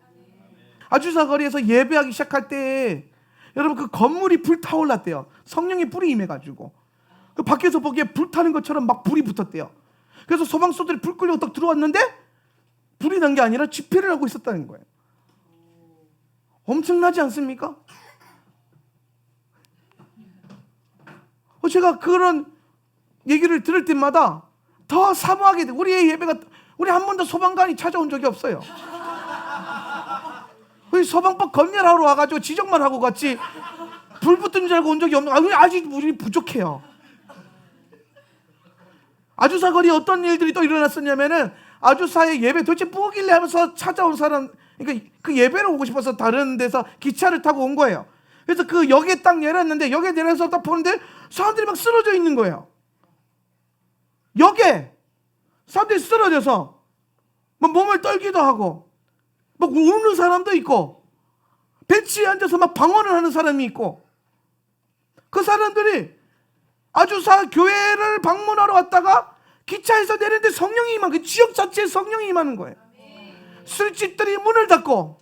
아주사 거리에서 예배하기 시작할 때 여러분, 그 건물이 불타올랐대요. 성령의 불이 임해가지고 그 밖에서 보기에 불타는 것처럼 막 불이 붙었대요. 그래서 소방서들이 불 끌려고 딱 들어왔는데 불이 난 게 아니라 집회를 하고 있었다는 거예요. 엄청나지 않습니까? 제가 그런 얘기를 들을 때마다 더 사모하게 돼. 우리의 예배가, 우리 한 번도 소방관이 찾아온 적이 없어요. 우리 소방법 검열하러 와가지고 지적만 하고 갔지 불 붙은 줄 알고 온 적이 없는. 아직 우리 부족해요. 아주사 거리에 어떤 일들이 또 일어났었냐면은, 아주사의 예배 도대체 뭐길래 하면서 찾아온 사람, 그러니까 그 예배를 오고 싶어서 다른 데서 기차를 타고 온 거예요. 그래서 그 역에 딱 내렸는데, 역에 내려서 딱 보는데 사람들이 막 쓰러져 있는 거예요. 역에 사람들이 쓰러져서 막 몸을 떨기도 하고 막 우는 사람도 있고 벤치에 앉아서 막 방언을 하는 사람이 있고, 그 사람들이 아주사 교회를 방문하러 왔다가 기차에서 내리는데 성령이 임한, 그 지역 자체에 성령이 임하는 거예요. 술집들이 문을 닫고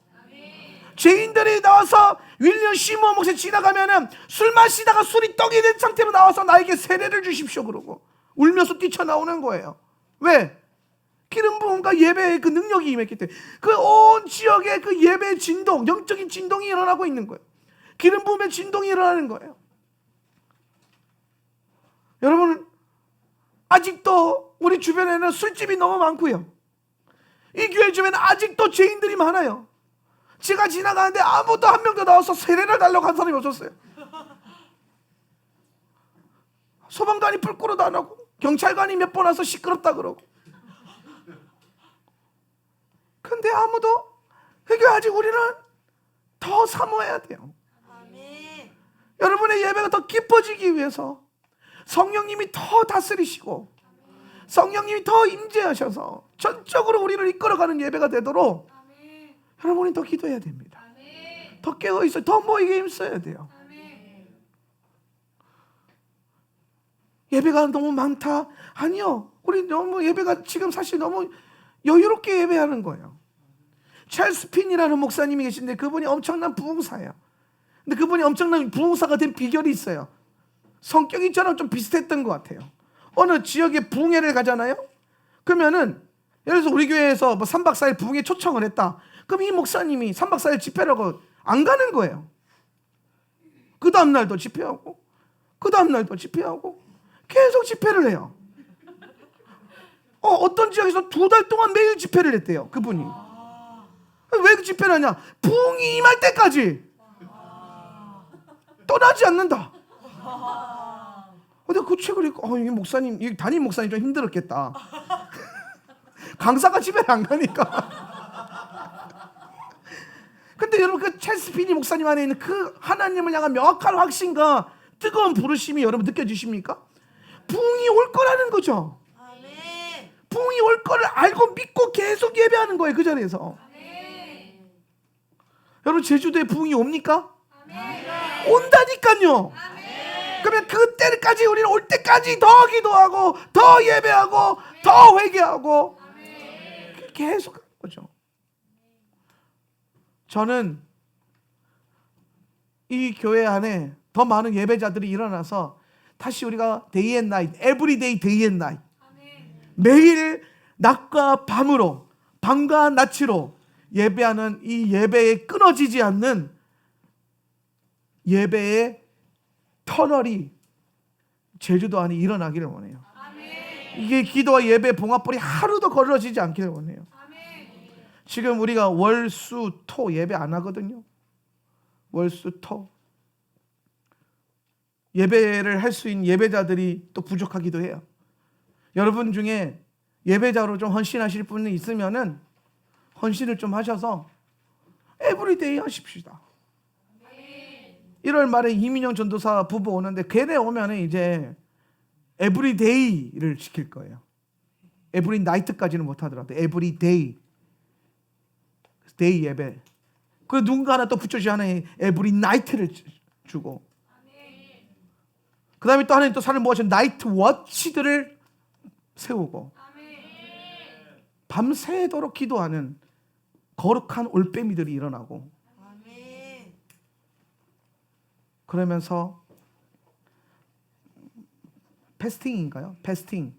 죄인들이 나와서 윌리엄 시모 목사님 지나가면은 술 마시다가 술이 떡이 된 상태로 나와서 나에게 세례를 주십시오 그러고 울면서 뛰쳐나오는 거예요. 왜? 기름 부음과 예배의 그 능력이 임했기 때문에 그 온 지역에 그 예배의 진동, 영적인 진동이 일어나고 있는 거예요. 기름 부음의 진동이 일어나는 거예요. 여러분, 아직도 우리 주변에는 술집이 너무 많고요. 이 교회 주변에 아직도 죄인들이 많아요. 제가 지나가는데 아무도 한 명도 나와서 세례를 달라고 한 사람이 없었어요. 소방관이 불끄러도 안 하고 경찰관이 몇 번 와서 시끄럽다 그러고. 근데 아무도, 그게 아직 우리는 더 사모해야 돼요. 아멘. 여러분의 예배가 더 깊어지기 위해서 성령님이 더 다스리시고 성령님이 더 임재하셔서 전적으로 우리를 이끌어가는 예배가 되도록 여러분이 더 기도해야 됩니다. 더 깨어있어요. 더 모이게 힘써야 돼요. 예배가 너무 많다? 아니요. 우리 너무 예배가 지금 사실 너무 여유롭게 예배하는 거예요. 찰스 핀이라는 목사님이 계신데 그분이 엄청난 부흥사예요. 근데 그분이 엄청난 부흥사가 된 비결이 있어요. 성격이 저랑 좀 비슷했던 것 같아요. 어느 지역에 부흥회를 가잖아요. 그러면은 예를 들어서 우리 교회에서 뭐 3박 4일 부흥회 초청을 했다. 그럼 이 목사님이 3박 4일 집회라고 안 가는 거예요. 그 다음날도 집회하고 그 다음날도 집회하고 계속 집회를 해요. 어떤 지역에서 2달 동안 매일 집회를 했대요. 그분이. 왜 집회를 하냐? 부흥이 임할 때까지 떠나지 않는다. 근데 그 책을 읽고 이 목사님, 이 담임 목사님 좀 힘들었겠다. 강사가 집회를 안 가니까. 근데 여러분 그 찰스 피니 목사님 안에 있는 그 하나님을 향한 명확한 확신과 뜨거운 부르심이 여러분 느껴지십니까? 부흥이 올 거라는 거죠. 아멘. 부흥이 올 거를 알고 믿고 계속 예배하는 거예요. 그 자리에서. 아멘. 여러분 제주도에 부흥이 옵니까? 아멘. 온다니까요. 아멘. 그러면 그때까지 우리는 올 때까지 더 기도하고 더 예배하고 더 회개하고 계속 하는 거죠. 저는 이 교회 안에 더 많은 예배자들이 일어나서 다시 우리가 day and night, every day, day and night, 매일 낮과 밤으로, 밤과 낮으로 예배하는 이 예배에 끊어지지 않는 예배의 터널이 제주도 안에 일어나기를 원해요. 이게 기도와 예배 봉합불이 하루도 걸러지지 않기를 원해요. 지금 우리가 월, 수, 토 예배 안 하거든요. 월, 수, 토 예배를 할 수 있는 예배자들이 또 부족하기도 해요. 여러분 중에 예배자로 좀 헌신하실 분이 있으면은 헌신을 좀 하셔서 에브리데이 하십시다. 1월 말에 이민영 전도사 부부 오는데 걔네 오면은 이제 에브리데이를 시킬 거예요. 에브리 나이트까지는 못 하더라도 에브리데이 데이 예배. 그리고 누군가 하나 또 붙여주지 하나에 에브리 나이트를 주고. 그 다음에 또 하나님 또 산을 모아서 나이트 워치들을 세우고. 밤새도록 기도하는 거룩한 올빼미들이 일어나고. 아멘. 그러면서 패스팅인가요? 패스팅.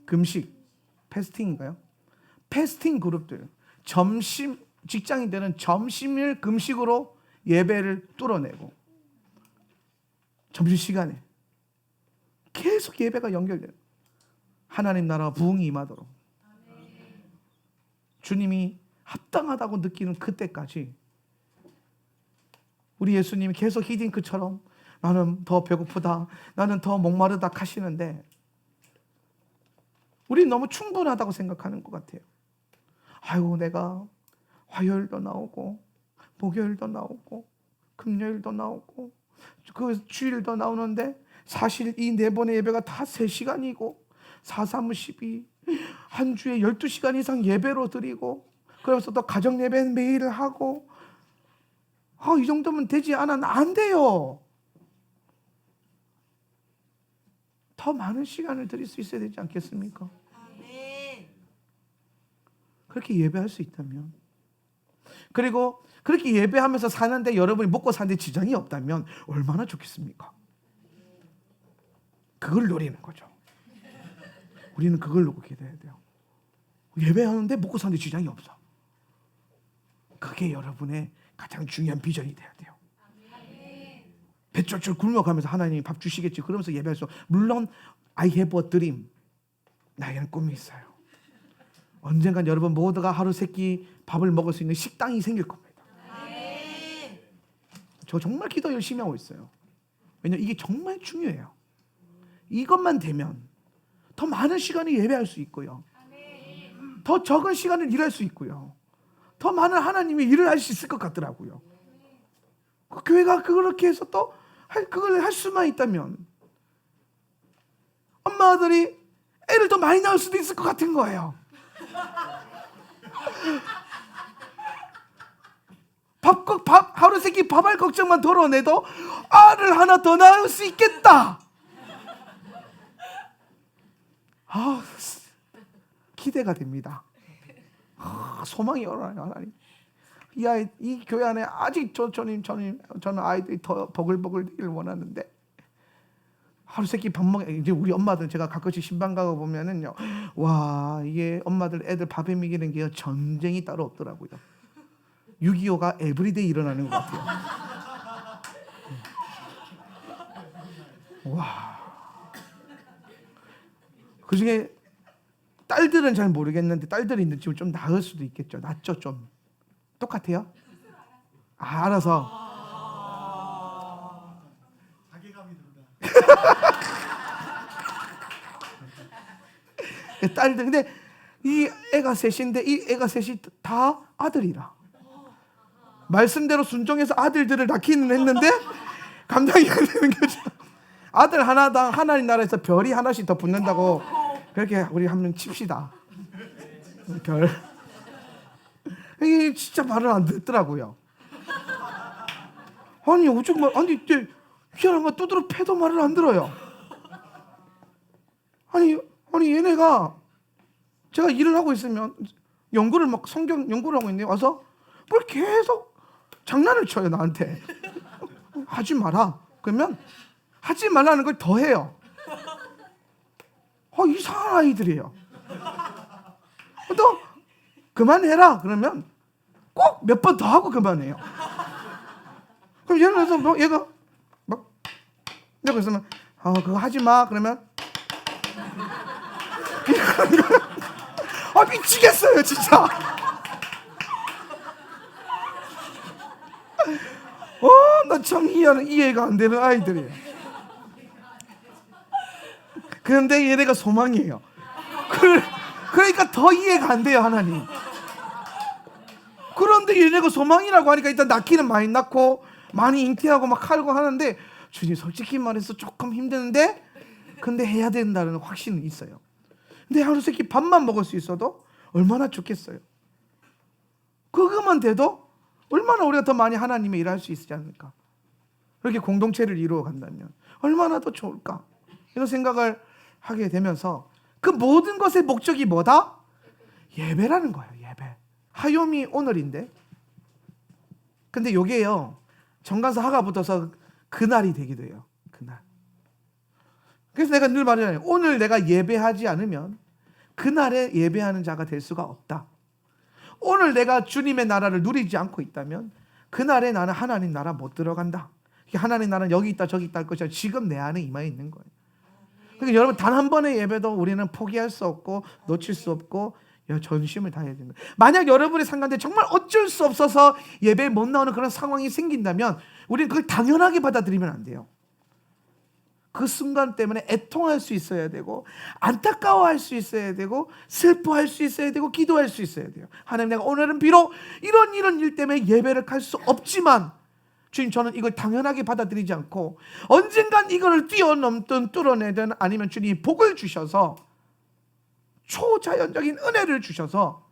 금식. 패스팅인가요? 패스팅 그룹들. 점심 직장인들은 점심을 금식으로 예배를 뚫어내고 점심시간에 계속 예배가 연결돼요. 하나님 나라와 부흥이 임하도록 주님이 합당하다고 느끼는 그때까지 우리 예수님이 계속 히딩크처럼 나는 더 배고프다, 나는 더 목마르다 하시는데 우리는 너무 충분하다고 생각하는 것 같아요. 아이고 내가 화요일도 나오고 목요일도 나오고 금요일도 나오고 그 주일도 나오는데 사실 이 4번의 예배가 다 3시간이고 4, 3, 12 한 주에 12시간 이상 예배로 드리고 그러면서 또 가정 예배는 매일 하고 이 정도면 되지 않아? 안 돼요. 더 많은 시간을 드릴 수 있어야 되지 않겠습니까? 아멘. 그렇게 예배할 수 있다면 그리고 그렇게 예배하면서 사는데 여러분이 먹고 사는데 지장이 없다면 얼마나 좋겠습니까? 그걸 노리는 거죠. 우리는 그걸 놓고 기도해야 돼요. 예배하는데 먹고 사는데 지장이 없어. 그게 여러분의 가장 중요한 비전이 돼야 돼요. 배 쫄쫄 굶어가면서 하나님이 밥 주시겠지 그러면서 예배할 수. 물론 I have a dream. 나에게는 꿈이 있어요. 언젠간 여러분 모두가 하루 세끼 밥을 먹을 수 있는 식당이 생길 겁니다. 저 정말 기도 열심히 하고 있어요. 왜냐면 이게 정말 중요해요. 이것만 되면 더 많은 시간을 예배할 수 있고요. 더 적은 시간을 일할 수 있고요. 더 많은 하나님의 일을 할 수 있을 것 같더라고요. 그 교회가 그렇게 해서 또 그걸 할 수만 있다면 엄마들이 애를 더 많이 낳을 수도 있을 것 같은 거예요. 하루 세끼 밥할 걱정만 덜어내도 알을 하나 더 낳을 수 있겠다. 기대가 됩니다. 소망이 열어요, 하나님. 이 교회 안에 아직 저는 아이들이 더 버글버글 되기를 원하는데 하루 세끼 밥 먹. 이제 우리 엄마들 제가 가끔씩 신방 가고 보면은요, 와 이게 엄마들 애들 밥에 먹이는 게 전쟁이 따로 없더라고요. 6.25가 에브리데이 일어나는 것 같아요. 와. 그 중에 딸들은 잘 모르겠는데 딸들이 있는 집은 좀 나을 수도 있겠죠. 낫죠 좀. 똑같아요? 알아서. 자괴감이 든다. 딸들. 근데 이 애가 셋인데 이 애가 셋이 다 아들이라. 말씀대로 순종해서 아들들을 낳기는 했는데 감당이 안 되는 거죠. 아들 하나당 하나님 나라에서 별이 하나씩 더 붙는다고 그렇게 우리 한 명 칩시다. 별. 이게 진짜 말을 안 듣더라고요. 아니 오죽 아니 희한한 거 두드러 패도 말을 안 들어요. 아니 얘네가 제가 일을 하고 있으면 연구를 막 성경 연구를 하고 있는데 와서 뭘 계속 장난을 쳐요 나한테. 하지 마라. 그러면 하지 말라는 걸 더 해요. 이상한 아이들이에요. 또 그만해라 그러면 꼭 몇 번 더 하고 그만해요. 그럼 예를 들어서 뭐 얘가 막 내가 그러면 그거 하지 마 그러면 미치겠어요 진짜. 나 참 이해가 안 되는 아이들이에요. 그런데 얘네가 소망이에요. 그러니까 더 이해가 안 돼요 하나님. 그런데 얘네가 소망이라고 하니까 일단 낳기는 많이 낳고 많이 잉태하고 막 하려고 하는데 주님 솔직히 말해서 조금 힘드는데 근데 해야 된다는 확신은 있어요. 근데 하루 세끼 밥만 먹을 수 있어도 얼마나 좋겠어요. 그것만 돼도 얼마나 우리가 더 많이 하나님의 일을 할 수 있지 않을까. 그렇게 공동체를 이루어 간다면 얼마나 더 좋을까 이런 생각을 하게 되면서 그 모든 것의 목적이 뭐다? 예배라는 거예요. 예배. 하요미 오늘인데 근데 요게요 정관사 하가 붙어서 그날이 되기도 해요. 그날. 그래서 내가 늘 말하잖아요. 오늘 내가 예배하지 않으면 그날에 예배하는 자가 될 수가 없다. 오늘 내가 주님의 나라를 누리지 않고 있다면 그날에 나는 하나님 나라 못 들어간다. 하나님 나라는 여기 있다 저기 있다 할 것이 아니라 지금 내 안에 임해 있는 거예요. 그러니까 여러분 단 한 번의 예배도 우리는 포기할 수 없고 놓칠 수 없고 전심을 다해야 됩니다. 만약 여러분의 상관에 정말 어쩔 수 없어서 예배에 못 나오는 그런 상황이 생긴다면 우리는 그걸 당연하게 받아들이면 안 돼요. 그 순간 때문에 애통할 수 있어야 되고 안타까워할 수 있어야 되고 슬퍼할 수 있어야 되고 기도할 수 있어야 돼요. 하나님 내가 오늘은 비록 이런 일 때문에 예배를 갈 수 없지만 주님 저는 이걸 당연하게 받아들이지 않고 언젠간 이거를 뛰어넘든 뚫어내든 아니면 주님이 복을 주셔서 초자연적인 은혜를 주셔서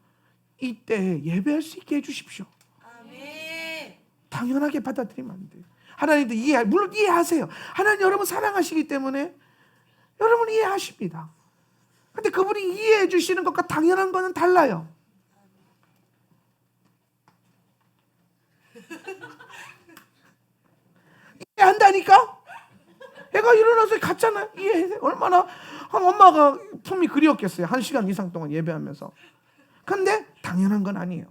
이때 예배할 수 있게 해주십시오. 아멘. 당연하게 받아들이면 안 돼요. 하나님도 물론 이해하세요. 하나님 여러분 사랑하시기 때문에 여러분 이해하십니다. 근데 그분이 이해해 주시는 것과 당연한 거는 달라요. 이해한다니까? 애가 일어나서 갔잖아요. 이해해. 얼마나 엄마가 품이 그리웠겠어요. 1시간 이상 동안 예배하면서 근데 당연한 건 아니에요.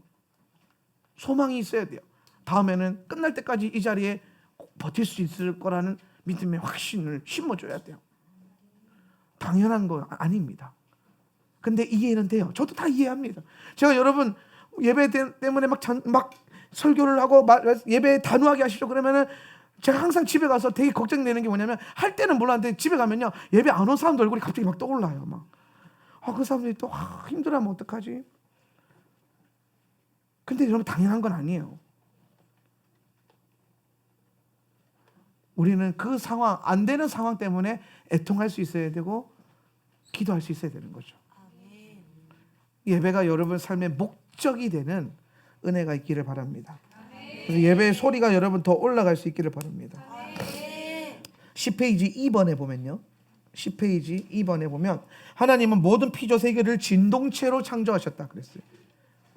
소망이 있어야 돼요. 다음에는 끝날 때까지 이 자리에 꼭 버틸 수 있을 거라는 믿음의 확신을 심어줘야 돼요. 당연한 거 아닙니다. 근데 이해는 돼요. 저도 다 이해합니다. 제가 여러분 예배 때문에 막 설교를 하고 예배 단호하게 하시죠 그러면은 제가 항상 집에 가서 되게 걱정되는 게 뭐냐면 할 때는 몰랐는데 집에 가면요 예배 안 온 사람들 얼굴이 갑자기 막 떠올라요. 막 그 사람들이 또 힘들어하면 어떡하지? 근데 여러분 당연한 건 아니에요. 우리는 그 상황, 안 되는 상황 때문에 애통할 수 있어야 되고 기도할 수 있어야 되는 거죠. 예배가 여러분 삶의 목적이 되는 은혜가 있기를 바랍니다. 그래서 예배의 소리가 여러분 더 올라갈 수 있기를 바랍니다. 10페이지 2번에 보면요. 10페이지 2번에 보면 하나님은 모든 피조 세계를 진동체로 창조하셨다 그랬어요.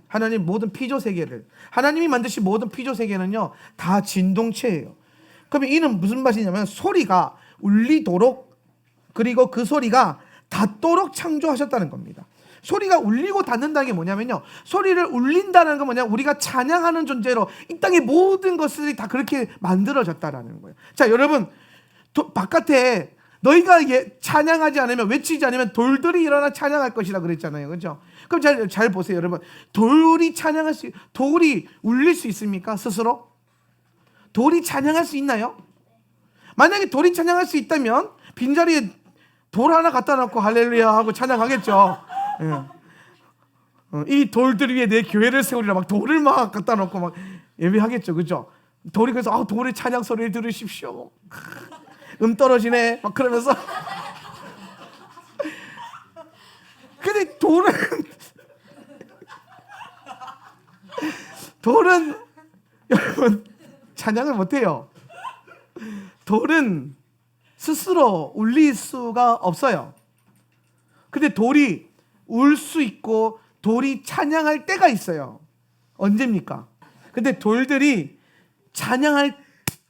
하나님 모든 피조 세계를, 하나님이 만드신 모든 피조 세계는요 다 진동체예요. 그러면 이는 무슨 말이냐면 소리가 울리도록, 그리고 그 소리가 닿도록 창조하셨다는 겁니다. 소리가 울리고 닿는다는 게 뭐냐면요, 소리를 울린다는 건 뭐냐, 우리가 찬양하는 존재로 이 땅의 모든 것들이 다 그렇게 만들어졌다라는 거예요. 자 여러분, 바깥에 너희가 찬양하지 않으면, 외치지 않으면 돌들이 일어나 찬양할 것이라 그랬잖아요. 그렇죠? 그럼 잘 보세요 여러분. 돌이 울릴 수 있습니까? 스스로? 돌이 찬양할 수 있나요? 만약에 돌이 찬양할 수 있다면 빈자리에 돌 하나 갖다 놓고 할렐루야 하고 찬양하겠죠. 예. 이 돌들 위에 내 교회를 세우리라 막 돌을 막 갖다 놓고 막 예배하겠죠. 그죠? 돌이 그래서 돌의 찬양 소리를 들으십시오. 떨어지네 막 그러면서. 근데 돌은 여러분 찬양을 못해요. 돌은 스스로 울릴 수가 없어요. 근데 돌이 울 수 있고 돌이 찬양할 때가 있어요. 언제입니까? 근데 돌들이 찬양할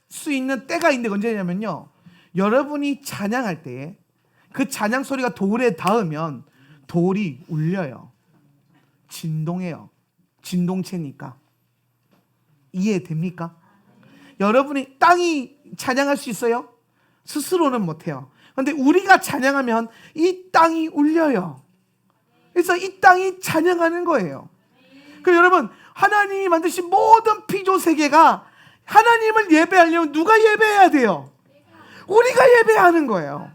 수 있는 때가 있는데 언제냐면요, 여러분이 찬양할 때에 그 찬양 소리가 돌에 닿으면 돌이 울려요. 진동해요. 진동체니까. 이해됩니까? 여러분이 땅이 찬양할 수 있어요? 스스로는 못해요. 그런데 우리가 찬양하면 이 땅이 울려요. 그래서 이 땅이 찬양하는 거예요. 그럼 여러분, 하나님이 만드신 모든 피조 세계가 하나님을 예배하려면 누가 예배해야 돼요? 우리가 예배하는 거예요.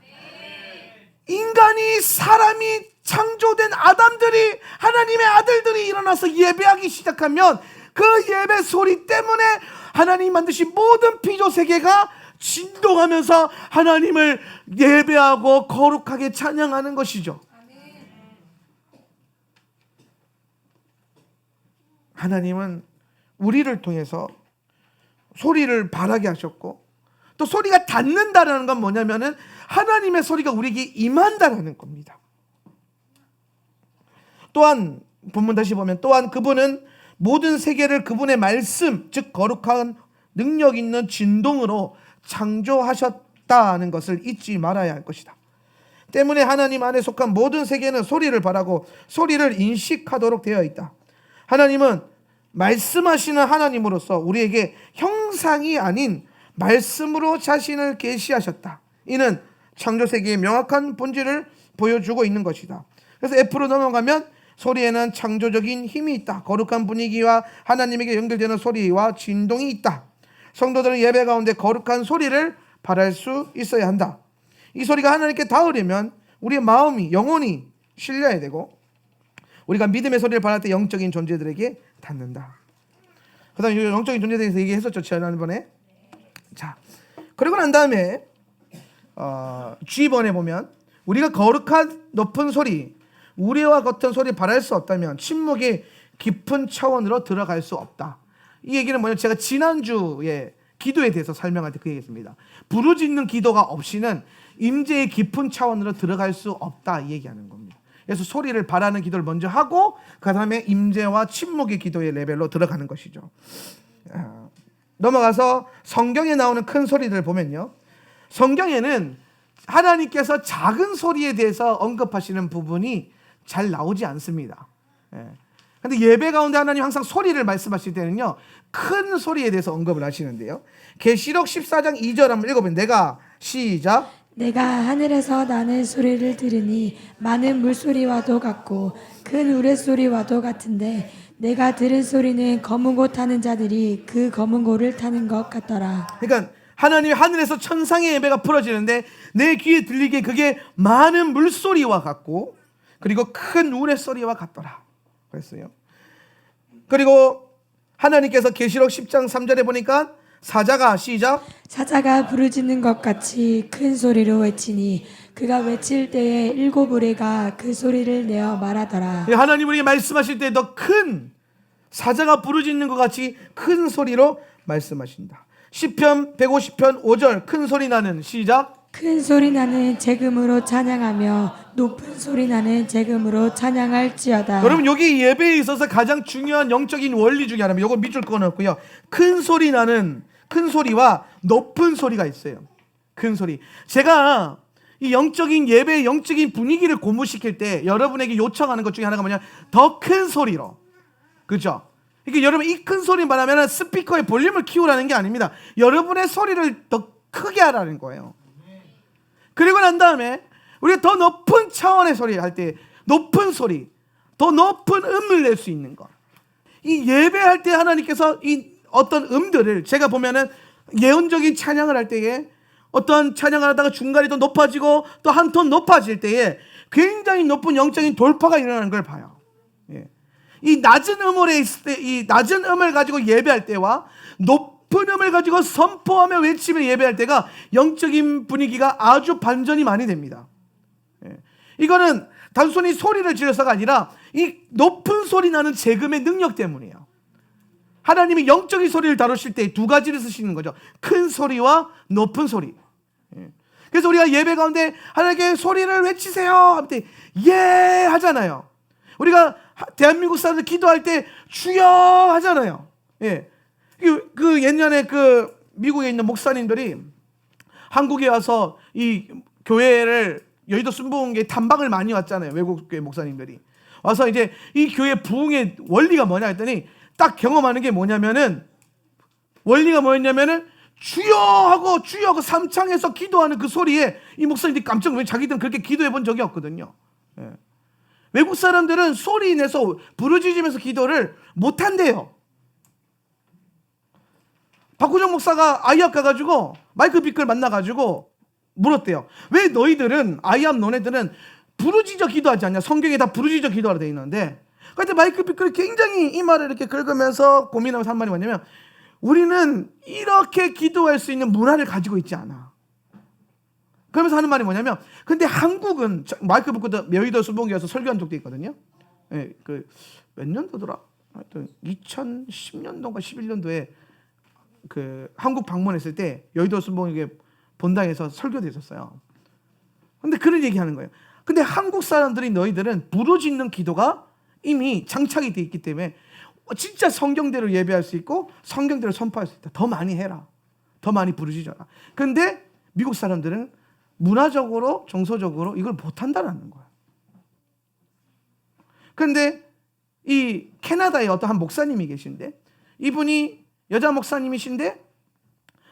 인간이, 사람이 창조된 아담들이, 하나님의 아들들이 일어나서 예배하기 시작하면 그 예배 소리 때문에 하나님이 만드신 모든 피조 세계가 진동하면서 하나님을 예배하고 거룩하게 찬양하는 것이죠. 하나님은 우리를 통해서 소리를 발하게 하셨고, 또 소리가 닿는다는 건 뭐냐면은 하나님의 소리가 우리에게 임한다는 겁니다. 또한 본문 다시 보면, 또한 그분은 모든 세계를 그분의 말씀, 즉 거룩한 능력 있는 진동으로 창조하셨다는 것을 잊지 말아야 할 것이다. 때문에 하나님 안에 속한 모든 세계는 소리를 발하고 소리를 인식하도록 되어 있다. 하나님은 말씀하시는 하나님으로서 우리에게 형상이 아닌 말씀으로 자신을 계시하셨다. 이는 창조세계의 명확한 본질을 보여주고 있는 것이다. 그래서 F로 넘어가면 소리에는 창조적인 힘이 있다. 거룩한 분위기와 하나님에게 연결되는 소리와 진동이 있다. 성도들은 예배 가운데 거룩한 소리를 발할 수 있어야 한다. 이 소리가 하나님께 닿으려면 우리의 마음이, 영혼이 실려야 되고, 우리가 믿음의 소리를 발할 때 영적인 존재들에게 닿는다. 그 다음에 영적인 존재에 대해서 얘기했었죠, 지난번에. 자, 그리고 난 다음에 G번에 보면 우리가 거룩한 높은 소리, 우레와 같은 소리 발할 수 없다면 침묵의 깊은 차원으로 들어갈 수 없다. 이 얘기는 뭐냐면, 제가 지난주에 기도에 대해서 설명할 때 그 얘기했습니다. 부르짖는 기도가 없이는 임재의 깊은 차원으로 들어갈 수 없다, 이 얘기하는 겁니다. 그래서 소리를 발하는 기도를 먼저 하고 그 다음에 임재와 침묵의 기도의 레벨로 들어가는 것이죠. 넘어가서 성경에 나오는 큰 소리들을 보면요, 성경에는 하나님께서 작은 소리에 대해서 언급하시는 부분이 잘 나오지 않습니다. 근데 예배 가운데 하나님 항상 소리를 말씀하실 때는요, 큰 소리에 대해서 언급을 하시는데요. 계시록 14장 2절 한번 읽어보면, 내가 시작. 내가 하늘에서 나는 소리를 들으니 많은 물소리와도 같고 큰 우레소리와도 같은데 내가 들은 소리는 검은 고 타는 자들이 그 검은 고를 타는 것 같더라. 그러니까 하나님이 하늘에서 천상의 예배가 풀어지는데 내 귀에 들리기에 그게 많은 물소리와 같고 그리고 큰 우레소리와 같더라 그랬어요. 그리고 하나님께서 계시록 10장 3절에 보니까 사자가 시작. 사자가 부르짖는 것 같이 큰 소리로 외치니 그가 외칠 때에 일곱 우레가 그 소리를 내어 말하더라. 하나님 우리에게 말씀하실 때 더 큰 사자가 부르짖는 것 같이 큰 소리로 말씀하신다. 시편 150편 5절 큰 소리 나는 시작. 큰 소리 나는 재금으로 찬양하며 높은 소리 나는 재금으로 찬양할지어다. 여러분 여기 예배에 있어서 가장 중요한 영적인 원리 중에 하나입니다. 이거 밑줄 꺼놓고요. 큰 소리 나는 큰 소리와 높은 소리가 있어요. 큰 소리. 제가 이 영적인 예배의 영적인 분위기를 고무시킬 때 여러분에게 요청하는 것 중에 하나가 뭐냐, 더 큰 소리로. 그렇죠? 그러니까 여러분 이 큰 소리 말하면 스피커의 볼륨을 키우라는 게 아닙니다. 여러분의 소리를 더 크게 하라는 거예요. 그리고 난 다음에 우리가 더 높은 차원의 소리 할 때 높은 소리, 더 높은 음을 낼 수 있는 것. 이 예배할 때 하나님께서 이 어떤 음들을 제가 보면은 예언적인 찬양을 할 때에 어떤 찬양을 하다가 중간이 더 높아지고 또 한 톤 높아질 때에 굉장히 높은 영적인 돌파가 일어나는 걸 봐요. 예. 이 낮은 음을 있을 때, 이 낮은 음을 가지고 예배할 때와 높은 음을 가지고 선포하며 외치며 예배할 때가 영적인 분위기가 아주 반전이 많이 됩니다. 예. 이거는 단순히 소리를 질러서가 아니라 이 높은 소리 나는 재금의 능력 때문이에요. 하나님이 영적인 소리를 다루실 때 두 가지를 쓰시는 거죠. 큰 소리와 높은 소리. 예. 그래서 우리가 예배 가운데 하나님께 소리를 외치세요 할 때 예 하잖아요. 우리가 대한민국 사람들 기도할 때 주여 하잖아요. 예. 그 옛날에 그 미국에 있는 목사님들이 한국에 와서 이 교회를 여의도 순복음교회 탐방을 많이 왔잖아요. 외국 교회 목사님들이 와서 이제 이 교회 부흥의 원리가 뭐냐 했더니 딱 경험하는 게 뭐냐면은, 원리가 뭐였냐면은 주여 하고 주여 하고 삼창에서 기도하는 그 소리에 이 목사님들이 깜짝 놀라요. 자기들은 그렇게 기도해 본 적이 없거든요. 예. 외국 사람들은 소리 내서 부르짖으면서 기도를 못 한대요. 박구정 목사가 아이합 가가지고 마이클 비클 만나가지고 물었대요. 왜 너희들은 아이합 너네들은 부르짖어 기도하지 않냐? 성경에 다 부르짖어 기도하라 되어 있는데, 그때 마이클 비클이 굉장히 이 말을 이렇게 긁으면서 고민하면서 한 말이 뭐냐면, 우리는 이렇게 기도할 수 있는 문화를 가지고 있지 않아. 그러면서 하는 말이 뭐냐면, 근데 한국은 마이클 비클도 여의도 순복음교회에서 설교한 적도 있거든요. 예, 그 몇 년도더라? 하여튼 2010년도인가 11년도에 그 한국 방문했을 때 여의도 순복음교회 본당에서 설교도 있었어요. 근데 그런 얘기하는 거예요. 근데 한국 사람들이 너희들은 부르짖는 기도가 이미 장착이 돼 있기 때문에 진짜 성경대로 예배할 수 있고 성경대로 선포할 수 있다. 더 많이 해라. 더 많이 부르짖어라. 근데 미국 사람들은 문화적으로 정서적으로 이걸 못한다는 거야. 그런데 이 캐나다에 어떤 한 목사님이 계신데, 이분이 여자 목사님이신데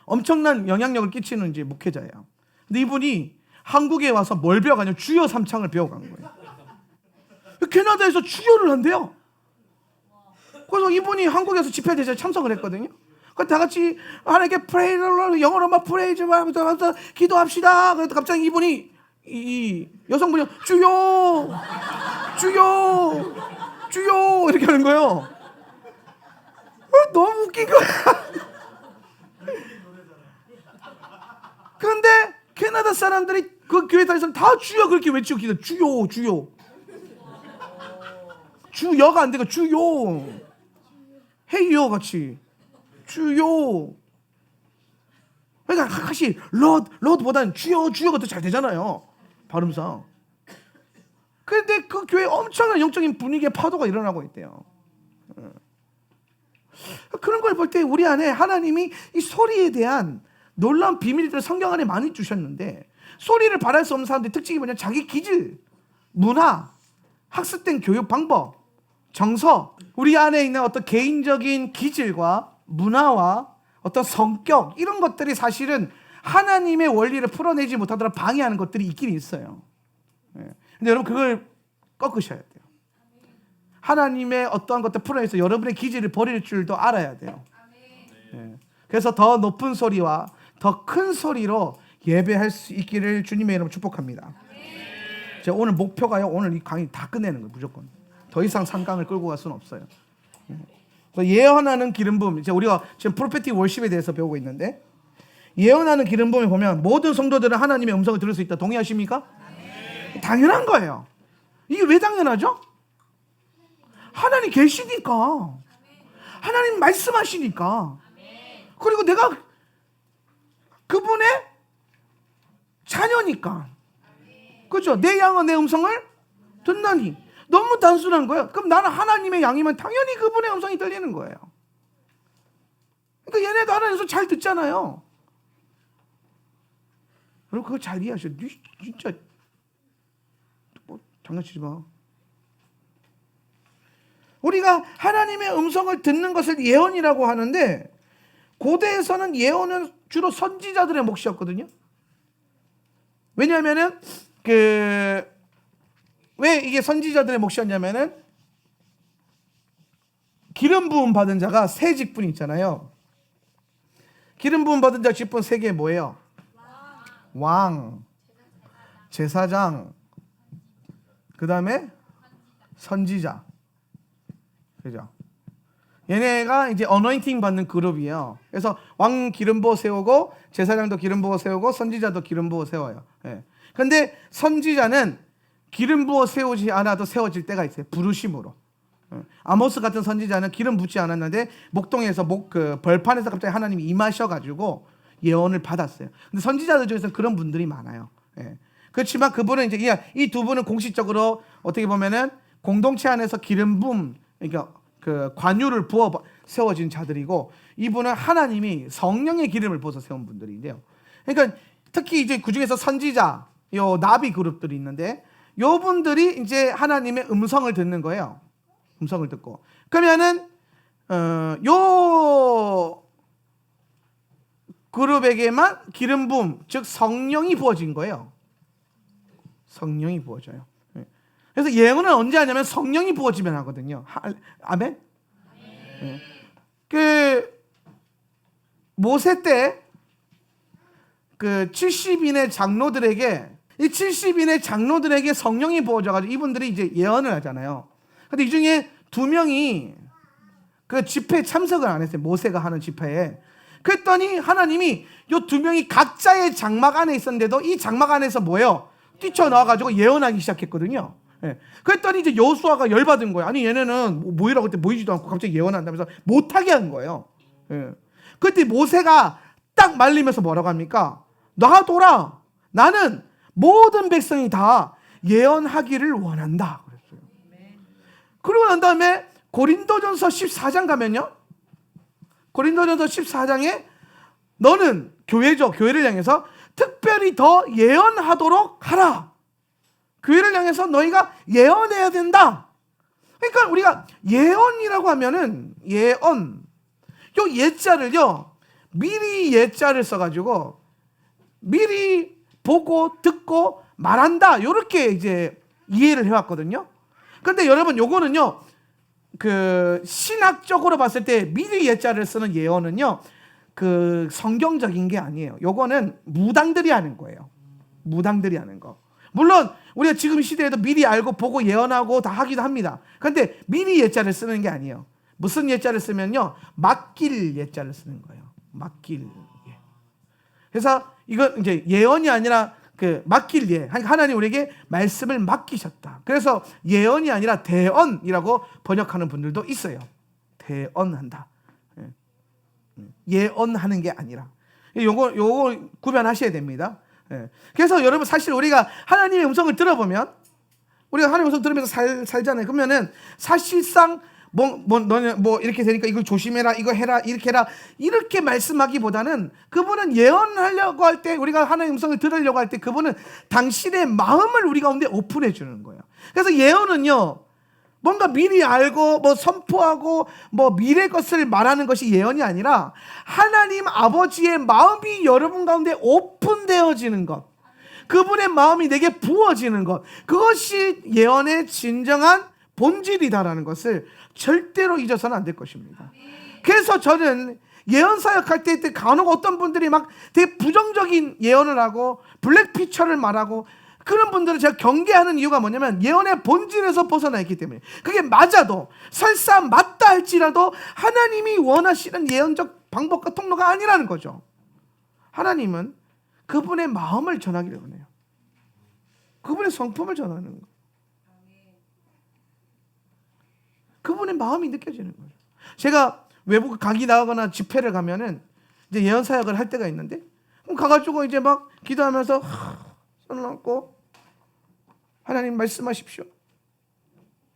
엄청난 영향력을 끼치는 이제 목회자예요. 근데 이분이 한국에 와서 뭘 배워가냐, 주여 삼창을 배워간 거예요. 캐나다에서 주여를 한대요. 그래서 이분이 한국에서 집회 대회에 참석을 했거든요. 다 같이 하나님께 프레이를 영어로 막 프레이즈 하면서 기도합시다. 그래서 갑자기 이분이 이 여성분이 주여 주여 주여 이렇게 하는 거예요. 너무 웃긴 거야. 그런데 캐나다 사람들이 그 교회 다니는 사람 다 주여 그렇게 외치고 기도. 주여 주여. 주여가 안 되고 주요. 헤이요 같이. 주요. 그러니까 사실 로드보다는 주여 주여가 더 잘 되잖아요. 발음상. 그런데 그 교회에 엄청난 영적인 분위기의 파도가 일어나고 있대요. 그런 걸 볼 때 우리 안에 하나님이 이 소리에 대한 놀라운 비밀들을 성경 안에 많이 주셨는데, 소리를 바랄 수 없는 사람들의 특징이 뭐냐, 자기 기질, 문화, 학습된 교육 방법, 정서, 우리 안에 있는 어떤 개인적인 기질과 문화와 어떤 성격, 이런 것들이 사실은 하나님의 원리를 풀어내지 못하도록 방해하는 것들이 있긴 있어요. 근데 여러분 그걸 꺾으셔야 돼요. 하나님의 어떠한 것들 풀어내서 여러분의 기질을 버릴 줄도 알아야 돼요. 그래서 더 높은 소리와 더 큰 소리로 예배할 수 있기를 주님의 이름으로 축복합니다. 제가 오늘 목표가요, 오늘 이 강의 다 끝내는 거예요. 무조건 더 이상 산강을 끌고 갈 수는 없어요. 예언하는 기름 부음, 이제 우리가 지금 프로페틱 월십에 대해서 배우고 있는데, 예언하는 기름 부음에 보면 모든 성도들은 하나님의 음성을 들을 수 있다. 동의하십니까? 당연한 거예요. 이게 왜 당연하죠? 하나님 계시니까, 하나님 말씀하시니까, 그리고 내가 그분의 자녀니까, 그렇죠? 내 양은 내 음성을 듣나니. 너무 단순한 거예요. 그럼 나는 하나님의 양이면 당연히 그분의 음성이 들리는 거예요. 그러니까 얘네도 하나님 음성 잘 듣잖아요. 여러분 그거 잘 이해하셔요. 진짜 장난치지 마. 우리가 하나님의 음성을 듣는 것을 예언이라고 하는데, 고대에서는 예언은 주로 선지자들의 몫이었거든요. 왜냐하면은 왜 이게 선지자들의 몫이었냐면은, 기름 부음 받은 자가 세 직분이 있잖아요. 기름 부음 받은 자 직분 세 개 뭐예요? 왕, 제사장, 그 다음에 선지자. 그죠? 얘네가 이제 어노인팅 받는 그룹이에요. 그래서 왕 기름 부어 세우고, 제사장도 기름 부어 세우고, 선지자도 기름 부어 세워요. 근데 선지자는 기름 부어 세우지 않아도 세워질 때가 있어요. 부르심으로. 아모스 같은 선지자는 기름 붓지 않았는데 목동에서 벌판에서 갑자기 하나님이 임하셔가지고 예언을 받았어요. 근데 선지자들 중에서 그런 분들이 많아요. 그렇지만 그분은 이제 이 두 분은 공식적으로 어떻게 보면은 공동체 안에서 기름 부음, 그러니까 그 관유를 부어 세워진 자들이고, 이분은 하나님이 성령의 기름을 부어서 세운 분들인데요. 그러니까 특히 이제 그 중에서 선지자, 요 나비 그룹들이 있는데, 요 분들이 이제 하나님의 음성을 듣는 거예요. 음성을 듣고. 그러면은 요 그룹에게만 기름 부음, 즉 성령이 부어진 거예요. 성령이 부어져요. 그래서 예언은 언제 하냐면 성령이 부어지면 하거든요. 아멘? 그 모세 때 그 70인의 장로들에게, 이 70인의 장로들에게 성령이 부어져가지고 이분들이 이제 예언을 하잖아요. 근데 이 중에 2명이 그 집회에 참석을 안 했어요. 모세가 하는 집회에. 그랬더니 하나님이 이 2명이 각자의 장막 안에 있었는데도 이 장막 안에서 뭐예요? 뛰쳐나와가지고 예언하기 시작했거든요. 그랬더니 이제 여호수아가 열받은 거예요. 아니 얘네는 모이라고 했더니 모이지도 않고 갑자기 예언한다면서 못하게 한 거예요. 그때 모세가 딱 말리면서 뭐라고 합니까? 놔둬라. 나는 모든 백성이 다 예언하기를 원한다 그랬어요. 그러고 난 다음에 고린도전서 14장 가면요, 고린도전서 14장에 너는 교회죠, 교회를 향해서 특별히 더 예언하도록 하라. 교회를 향해서 너희가 예언해야 된다. 그러니까 우리가 예언이라고 하면은 예언, 요 예자를요 미리 예자를 써가지고 미리 보고 듣고 말한다, 이렇게 이제 이해를 해왔거든요. 근데 여러분 요거는요, 그 신학적으로 봤을 때 미리 예자를 쓰는 예언은요, 그 성경적인 게 아니에요. 요거는 무당들이 하는 거예요. 무당들이 하는 거. 물론 우리가 지금 시대에도 미리 알고 보고 예언하고 다 하기도 합니다. 그런데 미리 예자를 쓰는 게 아니에요. 무슨 예자를 쓰면요, 맡길 예자를 쓰는 거예요. 맡길 예. 그래서 이건 이제 예언이 아니라 그 맡길 예. 하나님 우리에게 말씀을 맡기셨다. 그래서 예언이 아니라 대언이라고 번역하는 분들도 있어요. 대언한다. 예언하는 게 아니라. 요거 구별하셔야 됩니다. 그래서 여러분 사실 우리가 하나님의 음성을 들어보면, 우리가 하나님의 음성 들으면서 살잖아요. 그러면은 사실상 너는 이렇게 되니까 이걸 조심해라, 이거 해라, 이렇게 해라, 이렇게 말씀하기보다는 그분은 예언하려고 할 때, 우리가 하나님의 음성을 들으려고 할 때 그분은 당신의 마음을 우리 가운데 오픈해 주는 거예요. 그래서 예언은요, 뭔가 미리 알고 뭐 선포하고 뭐 미래 것을 말하는 것이 예언이 아니라 하나님 아버지의 마음이 여러분 가운데 오픈되어지는 것, 그분의 마음이 내게 부어지는 것, 그것이 예언의 진정한 본질이다라는 것을 절대로 잊어서는 안 될 것입니다. 그래서 저는 예언 사역할 때 간혹 어떤 분들이 막 되게 부정적인 예언을 하고 블랙 피처를 말하고, 그런 분들은 제가 경계하는 이유가 뭐냐면 예언의 본질에서 벗어나 있기 때문에. 그게 맞아도, 설사 맞다 할지라도 하나님이 원하시는 예언적 방법과 통로가 아니라는 거죠. 하나님은 그분의 마음을 전하기를 원해요. 그분의 성품을 전하는 거예요. 그분의 마음이 느껴지는 거예요. 제가 외국 강의 나가거나 집회를 가면은 이제 예언 사역을 할 때가 있는데, 그럼 가가지고 이제 막 기도하면서 손을 얹고 하나님 말씀하십시오.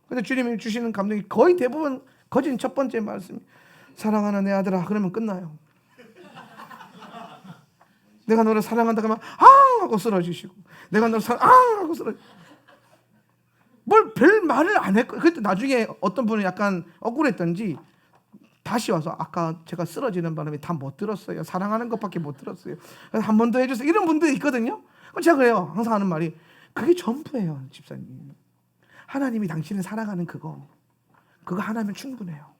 근데 주님이 주시는 감동이 거의 대부분 거진 첫 번째 말씀이 사랑하는 내 아들아, 그러면 끝나요. 내가 너를 사랑한다 그러면 하고 쓰러지시고, 내가 너를 하고 쓰러지시고, 뭘 별 말을 안 했고, 그때 나중에 어떤 분은 약간 억울했던지 다시 와서 아까 제가 쓰러지는 바람에 다 못 들었어요. 사랑하는 것밖에 못 들었어요. 한 번 더 해주세요. 이런 분들이 있거든요. 그럼 제가 그래요. 항상 하는 말이 그게 전부예요, 집사님. 하나님이 당신을 사랑하는 그거 하나면 충분해요.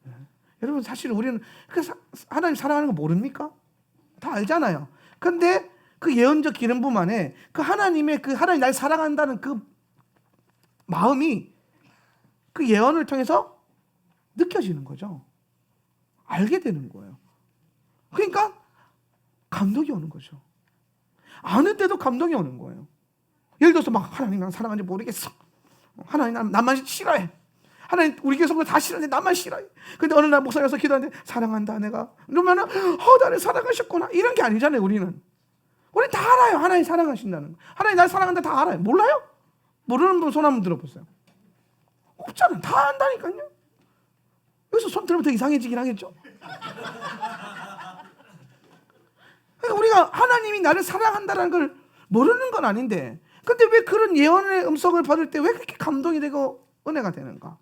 네. 여러분 사실 우리는 하나님 사랑하는 거 모릅니까? 다 알잖아요. 근데 그 예언적 기능뿐만에 그 하나님의 그 하나님 날 사랑한다는 그 마음이 그 예언을 통해서 느껴지는 거죠. 알게 되는 거예요. 그러니까 감동이 오는 거죠. 아는 때도 감동이 오는 거예요. 예를 들어서 막 하나님 난 사랑하는지 모르겠어. 하나님 나만 싫어해. 하나님 우리 교회 성도 다 싫어하는데 나만 싫어해. 근데 어느 날 목사님께서 기도하는데 사랑한다 내가. 그러면은 나를 사랑하셨구나. 이런 게 아니잖아요. 우리는 다 알아요. 하나님 사랑하신다는 거. 하나님 날 사랑한다 다 알아요. 몰라요? 모르는 분 손 한번 들어보세요. 없잖아요. 다 안다니까요. 여기서 손 들으면 더 이상해지긴 하겠죠. 그러니까 우리가 하나님이 나를 사랑한다는 걸 모르는 건 아닌데, 근데 왜 그런 예언의 음성을 받을 때 왜 그렇게 감동이 되고 은혜가 되는가?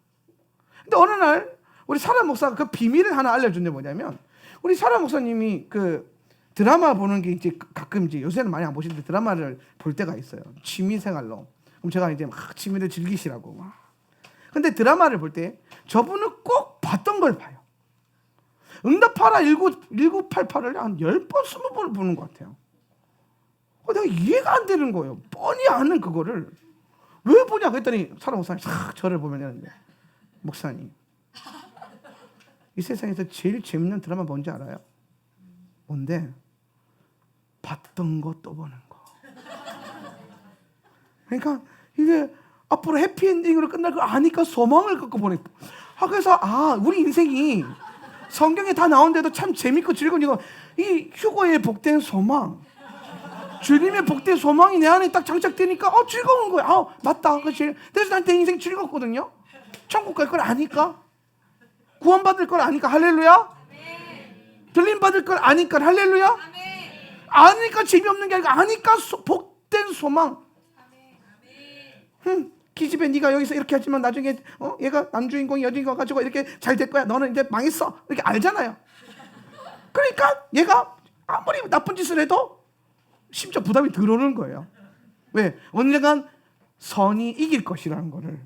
근데 어느 날 우리 사라 목사가 그 비밀을 하나 알려준 게 뭐냐면, 우리 사라 목사님이 그 드라마 보는 게 이제 가끔 이제 요새는 많이 안 보시는데 드라마를 볼 때가 있어요. 취미 생활로. 그럼 제가 이제 막 취미를 즐기시라고 막. 근데 드라마를 볼 때 저분은 꼭 봤던 걸 봐요. 응답하라 1988을 한 10번, 20번을 보는 것 같아요. 내가 이해가 안 되는 거예요. 뻔히 아는 그거를 왜 보냐 그랬더니 사라 목사님 싹 저를 보면, 목사님 이 세상에서 제일 재밌는 드라마 뭔지 알아요? 뭔데? 봤던 거 또 보는 거. 그러니까 이게 앞으로 해피엔딩으로 끝날 거 아니까 소망을 갖고 보니까, 그래서 우리 인생이 성경에 다 나오는데도 참 재밌고 즐거운 이거, 이 휴거의 복된 소망, 주님의 복된 소망이 내 안에 딱 장착되니까 즐거운 거야. 맞다, 그렇지. 그래서 난 내 인생 즐겁거든요. 천국 갈 걸 아니까, 구원받을 걸 아니까 할렐루야. 들림 받을 걸 아니까 할렐루야. 아니까 재미없는 게 아니라 아니까 복된 소망. 기집애 네가 여기서 이렇게 하지만 나중에 얘가 남주인공이 여주인공 가지고 이렇게 잘 될 거야. 너는 이제 망했어. 이렇게 알잖아요. 그러니까 얘가 아무리 나쁜 짓을 해도 심지어 부담이 들어오는 거예요. 왜? 언젠간 선이 이길 것이라는 거를,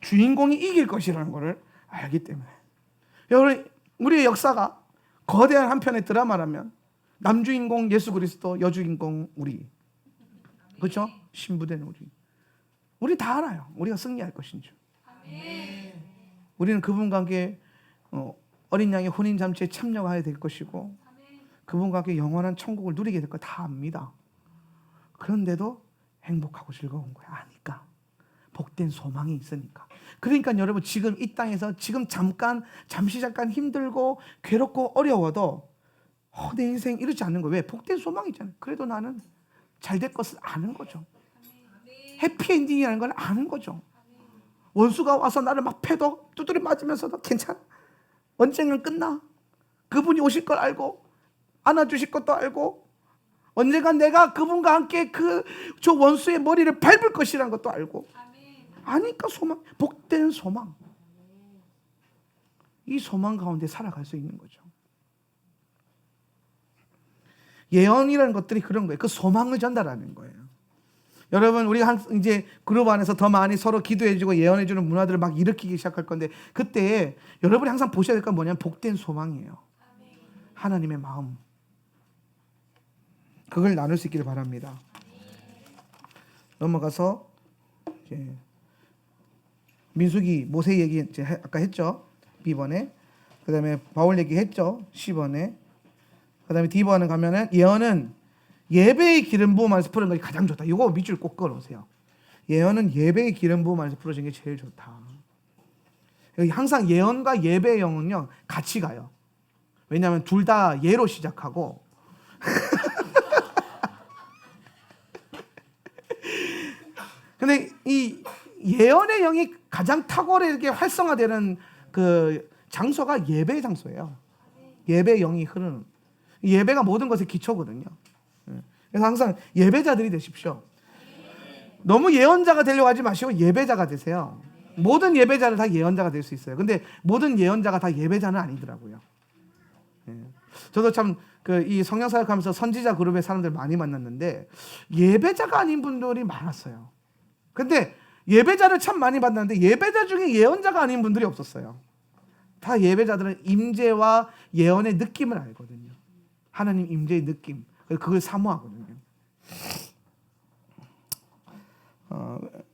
주인공이 이길 것이라는 거를 알기 때문에. 여러분, 우리의 역사가 거대한 한 편의 드라마라면 남주인공 예수 그리스도, 여주인공 우리, 그렇죠? 신부된 우리 다 알아요. 우리가 승리할 것인 줄. 우리는 그분과 함께 어린 양의 혼인 잔치에 참여하게 될 것이고, 그분과 함께 영원한 천국을 누리게 될 거 다 압니다. 그런데도 행복하고 즐거운 거야. 아니까. 복된 소망이 있으니까. 그러니까 여러분 지금 이 땅에서 지금 잠시 잠깐 힘들고 괴롭고 어려워도 내 인생 이러지 않는 거예요. 왜? 복된 소망이 있잖아요. 그래도 나는 잘 될 것을 아는 거죠. 해피엔딩이라는 걸 아는 거죠. 원수가 와서 나를 막 패도 두드려 맞으면서도 괜찮아. 언젠간 끝나. 그분이 오실 걸 알고, 안아주실 것도 알고, 언젠간 내가 그분과 함께 저 원수의 머리를 밟을 것이라는 것도 알고, 아니까 소망, 복된 소망. 이 소망 가운데 살아갈 수 있는 거죠. 예언이라는 것들이 그런 거예요. 그 소망을 전달하는 거예요. 여러분, 우리가 이제 그룹 안에서 더 많이 서로 기도해주고 예언해주는 문화들을 막 일으키기 시작할 건데, 그때 여러분이 항상 보셔야 될 건 뭐냐면 복된 소망이에요. 하나님의 마음. 그걸 나눌 수 있기를 바랍니다. 넘어가서 이제 민수기 모세 얘기 이제 아까 했죠. B번에. 그 다음에 바울 얘기 했죠. C번에. 그 다음에 D번에 가면은 예언은 예배의 기름 부음 안에서 풀어진 것이 가장 좋다. 이거 밑줄 꼭 걸어오세요. 예언은 예배의 기름 부음 안에서 풀어진 게 제일 좋다. 여기 항상 예언과 예배의 영은요 같이 가요. 왜냐하면 둘 다 예로 시작하고 근데 이 예언의 영이 가장 탁월하게 활성화되는 그 장소가 예배의 장소예요. 예배의 영이 흐르는. 예배가 모든 것의 기초거든요. 그래서 항상 예배자들이 되십시오. 너무 예언자가 되려고 하지 마시고 예배자가 되세요. 모든 예배자를 다 예언자가 될 수 있어요. 근데 모든 예언자가 다 예배자는 아니더라고요. 저도 참 이 성령 사역하면서 선지자 그룹의 사람들 많이 만났는데 예배자가 아닌 분들이 많았어요. 근데 예배자를 참 많이 만났는데 예배자 중에 예언자가 아닌 분들이 없었어요. 다 예배자들은 임재와 예언의 느낌을 알거든요. 하나님 임재의 느낌. 그걸 사모하거든요.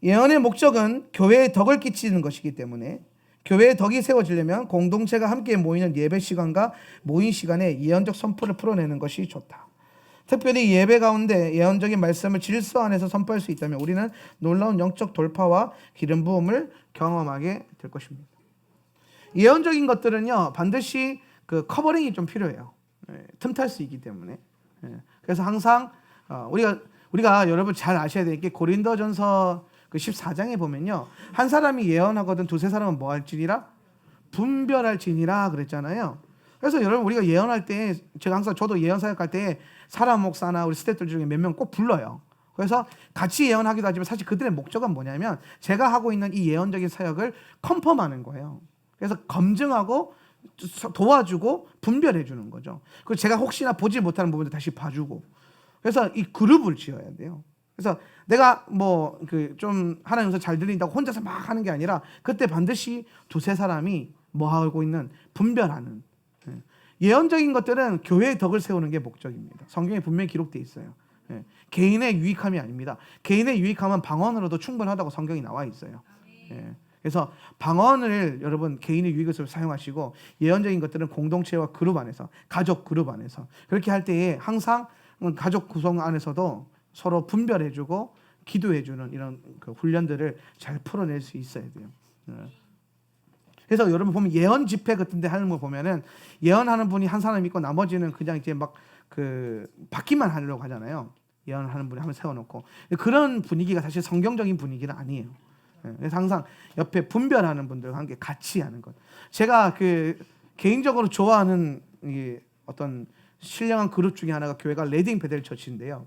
예언의 목적은 교회에 덕을 끼치는 것이기 때문에 교회의 덕이 세워지려면 공동체가 함께 모이는 예배 시간과 모인 시간에 예언적 선포를 풀어내는 것이 좋다. 특별히 예배 가운데 예언적인 말씀을 질서 안에서 선포할 수 있다면 우리는 놀라운 영적 돌파와 기름 부음을 경험하게 될 것입니다. 예언적인 것들은요 반드시 그 커버링이 좀 필요해요. 틈탈 수 있기 때문에. 그래서 항상 우리가 여러분 잘 아셔야 될 게 고린도전서 그 14장에 보면요 한 사람이 예언하거든 두세 사람은 뭐 할지니라 분별할지니라 그랬잖아요. 그래서 여러분 우리가 예언할 때 제가 항상 저도 예언 사역할 때 사람 목사나 우리 스태프들 중에 몇 명 꼭 불러요. 그래서 같이 예언하기도 하지만 사실 그들의 목적은 뭐냐면 제가 하고 있는 이 예언적인 사역을 컨펌하는 거예요. 그래서 검증하고 도와주고 분별해 주는 거죠. 그리고 제가 혹시나 보지 못하는 부분도 다시 봐주고. 그래서 이 그룹을 지어야 돼요. 그래서 내가 뭐 그 좀 하나님 잘 들린다고 혼자서 막 하는 게 아니라 그때 반드시 두세 사람이 뭐 하고 있는 분별하는. 예언적인 것들은 교회의 덕을 세우는 게 목적입니다. 성경에 분명히 기록되어 있어요. 개인의 유익함이 아닙니다. 개인의 유익함은 방언으로도 충분하다고 성경이 나와 있어요. 그래서 방언을 여러분 개인의 유익을 사용하시고 예언적인 것들은 공동체와 그룹 안에서 가족 그룹 안에서 그렇게 할 때에 항상 가족 구성 안에서도 서로 분별해주고 기도해주는 이런 그 훈련들을 잘 풀어낼 수 있어야 돼요. 그래서 여러분 보면 예언 집회 같은데 하는 거 보면은 예언하는 분이 한 사람 있고 나머지는 그냥 이제 막 그 받기만 하려고 하잖아요. 예언하는 분이 한번 세워놓고 그런 분위기가 사실 성경적인 분위기는 아니에요. 그래서 항상 옆에 분별하는 분들과 함께 같이 하는 것. 제가 그 개인적으로 좋아하는 이 어떤 신령한 그룹 중에 하나가 교회가 레딩 베델 처치인데요.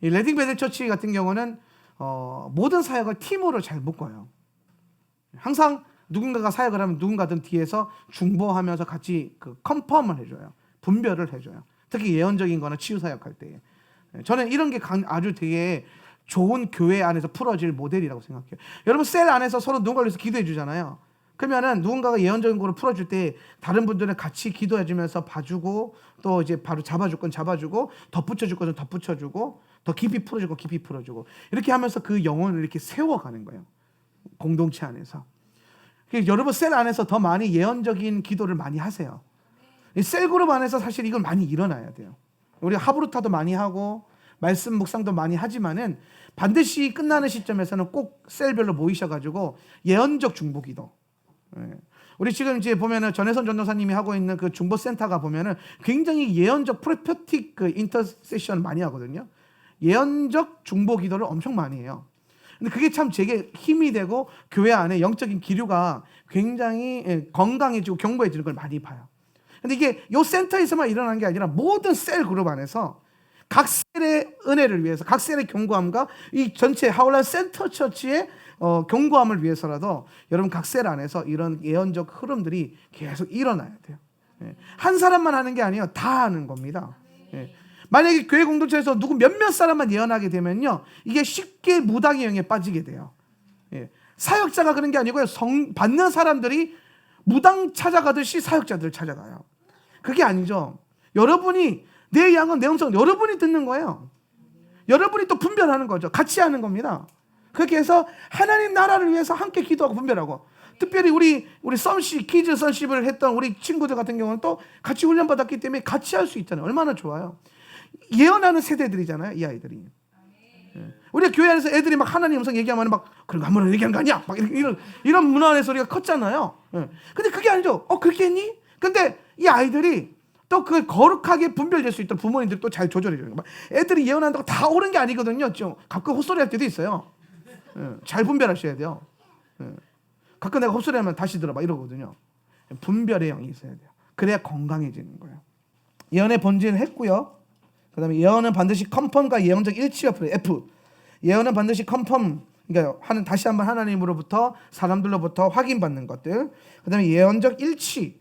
이 레딩 베델 처치 같은 경우는 모든 사역을 팀으로 잘 묶어요. 항상 누군가가 사역을 하면 누군가든 뒤에서 중보하면서 같이 그 컨펌을 해줘요. 분별을 해줘요. 특히 예언적인 거나 치유 사역할 때. 저는 이런 게 아주 되게 좋은 교회 안에서 풀어질 모델이라고 생각해요. 여러분 셀 안에서 서로 누군가를 위해서 기도해 주잖아요. 그러면은 누군가가 예언적인 거를 풀어줄 때 다른 분들은 같이 기도해 주면서 봐주고 또 이제 바로 잡아줄 건 잡아주고 덧붙여줄 것은 덧붙여주고 더 깊이 풀어줄 건 깊이 풀어주고 이렇게 하면서 그 영혼을 이렇게 세워가는 거예요. 공동체 안에서. 여러분 셀 안에서 더 많이 예언적인 기도를 많이 하세요. 셀 그룹 안에서 사실 이걸 많이 일어나야 돼요. 우리 하브루타도 많이 하고 말씀 묵상도 많이 하지만은 반드시 끝나는 시점에서는 꼭 셀별로 모이셔가지고 예언적 중보기도. 우리 지금 이제 보면은 전혜선 전도사님이 하고 있는 그 중보센터가 보면은 굉장히 예언적 프로페틱 그 인터세션 많이 하거든요. 예언적 중보기도를 엄청 많이 해요. 근데 그게 참 제게 힘이 되고 교회 안에 영적인 기류가 굉장히 건강해지고 견고해지는 걸 많이 봐요. 근데 이게 요 센터에서만 일어나는 게 아니라 모든 셀 그룹 안에서 각 셀의 은혜를 위해서 각 셀의 견고함과 이 전체 하울란 센터 처치의 견고함을 위해서라도 여러분 각 셀 안에서 이런 예언적 흐름들이 계속 일어나야 돼요. 예. 한 사람만 하는 게 아니에요. 다 하는 겁니다. 예. 만약에 교회 공동체에서 누구 몇몇 사람만 예언하게 되면요, 이게 쉽게 무당의 영에 빠지게 돼요. 예. 사역자가 그런 게 아니고요, 받는 사람들이 무당 찾아가듯이 사역자들을 찾아가요. 그게 아니죠. 여러분이 내 양은 내 음성 여러분이 듣는 거예요. 여러분이 또 분별하는 거죠. 같이 하는 겁니다. 그렇게 해서 하나님 나라를 위해서 함께 기도하고 분별하고, 특별히 우리 썸십, 키즈 썸십을 했던 우리 친구들 같은 경우는 또 같이 훈련받았기 때문에 같이 할 수 있잖아요. 얼마나 좋아요. 예언하는 세대들이잖아요, 이 아이들이. 우리가 교회 안에서 애들이 막 하나님 음성 얘기하면 막 그런 거 아무나 얘기한 거 아니야? 막 이런 문화의 소리가 컸잖아요. 근데 그게 아니죠. 그렇게 했니? 근데 이 아이들이 또 그걸 거룩하게 분별될 수 있도록 부모님들이 또 잘 조절해 주는 거예요. 애들이 예언한다고 다 옳은 게 아니거든요. 좀 가끔 헛소리 할 때도 있어요. 잘 분별하셔야 돼요. 가끔 내가 헛소리 하면 다시 들어봐 이러거든요. 분별의 영이 있어야 돼요. 그래야 건강해지는 거예요. 예언의 본질은 했고요. 그 다음에 예언은 반드시 컨펌과 예언적 일치가 필요해요. F. 예언은 반드시 컨펌, 그러니까 다시 한번 하나님으로부터 사람들로부터 확인받는 것들. 그 다음에 예언적 일치.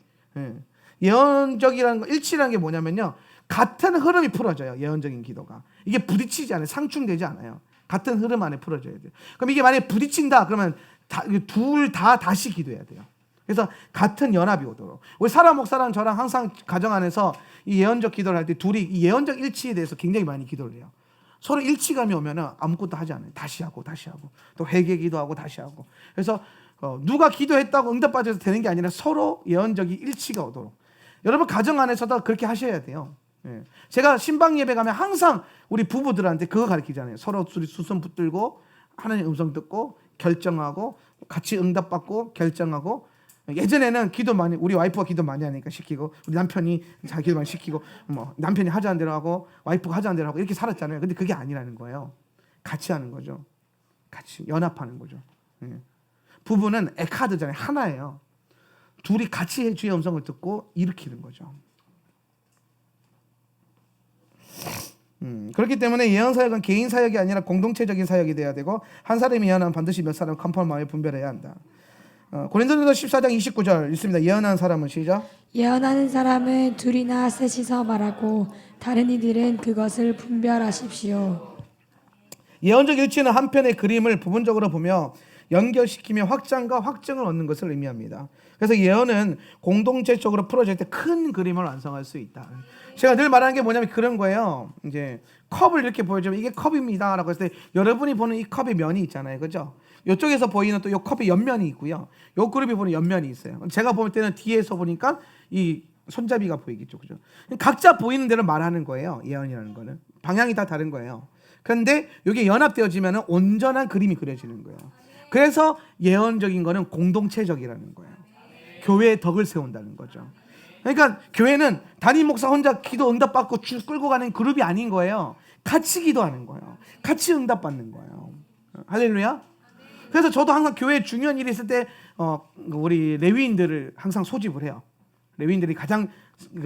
예언적이라는 거, 일치라는 게 뭐냐면요, 같은 흐름이 풀어져요. 예언적인 기도가 이게 부딪히지 않아요. 상충되지 않아요. 같은 흐름 안에 풀어져야 돼요. 그럼 이게 만약에 부딪힌다 그러면 둘 다 다시 기도해야 돼요. 그래서 같은 연합이 오도록. 우리 사라 목사랑 저랑 항상 가정 안에서 이 예언적 기도를 할 때 둘이 이 예언적 일치에 대해서 굉장히 많이 기도를 해요. 서로 일치감이 오면은 아무것도 하지 않아요. 다시 하고 또 회개 기도하고 다시 하고. 그래서 누가 기도했다고 응답받아서 되는 게 아니라 서로 예언적인 일치가 오도록. 여러분 가정 안에서도 그렇게 하셔야 돼요. 제가 신방 예배 가면 항상 우리 부부들한테 그거 가르치잖아요. 서로 수선 붙들고 하나님 음성 듣고 결정하고 같이 응답받고 결정하고. 예전에는 기도 많이, 우리 와이프가 기도 많이 하니까 시키고, 우리 남편이 자기 기도 많이 시키고, 뭐 남편이 하자는 대로 하고 와이프가 하자는 대로 하고 이렇게 살았잖아요. 근데 그게 아니라는 거예요. 같이 하는 거죠. 같이 연합하는 거죠. 부부는 에카드잖아요. 하나예요. 둘이 같이 주의 음성을 듣고 일으키는 거죠. 그렇기 때문에 예언 사역은 개인 사역이 아니라 공동체적인 사역이 돼야 되고, 한 사람이 예언하면 반드시 몇 사람 컨펌하여 분별해야 한다. 고린도전서 14장 29절 있습니다. 예언하는 사람은 시작. 예언하는 사람은 둘이나 셋이서 말하고 다른 이들은 그것을 분별하십시오. 예언적 일치는 한편의 그림을 부분적으로 보며 연결시키며 확장과 확증을 얻는 것을 의미합니다. 그래서 예언은 공동체적으로 풀어질 때 큰 그림을 완성할 수 있다. 제가 늘 말하는 게 뭐냐면 그런 거예요. 이제 컵을 이렇게 보여주면 이게 컵입니다라고 했을 때 여러분이 보는 이 컵의 면이 있잖아요, 그죠? 이쪽에서 보이는 또 이 컵의 옆면이 있고요. 이 그룹이 보는 옆면이 있어요. 제가 볼 때는 뒤에서 보니까 이 손잡이가 보이겠죠, 그죠? 각자 보이는 대로 말하는 거예요. 예언이라는 거는 방향이 다 다른 거예요. 그런데 이게 연합되어지면 온전한 그림이 그려지는 거예요. 그래서 예언적인 거는 공동체적이라는 거예요. 교회의 덕을 세운다는 거죠. 그러니까 교회는 담임 목사 혼자 기도 응답받고 쭉 끌고 가는 그룹이 아닌 거예요. 같이 기도하는 거예요. 같이 응답받는 거예요. 할렐루야. 그래서 저도 항상 교회에 중요한 일이 있을 때 우리 레위인들을 항상 소집을 해요. 레위인들이 가장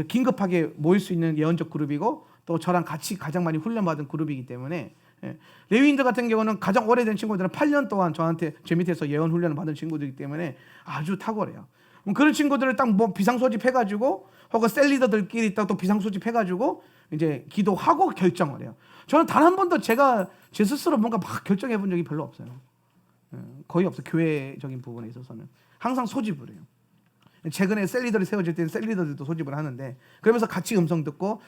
긴급하게 모일 수 있는 예언적 그룹이고, 또 저랑 같이 가장 많이 훈련받은 그룹이기 때문에, 레위인들 같은 경우는 가장 오래된 친구들은 8년 동안 저한테 제 밑에서 예언 훈련을 받은 친구들이기 때문에 아주 탁월해요. 그런 친구들을 딱 뭐 비상소집해가지고, 혹은 셀리더들끼리 또 비상소집해가지고 이제 기도하고 결정을 해요. 저는 단 한 번도 제가 제 스스로 뭔가 막 결정해 본 적이 별로 없어요. 거의 없어요. 교회적인 부분에 있어서는 항상 소집을 해요. 최근에 셀리더를 세워질 때는 셀리더들도 소집을 하는데, 그러면서 같이 음성 듣고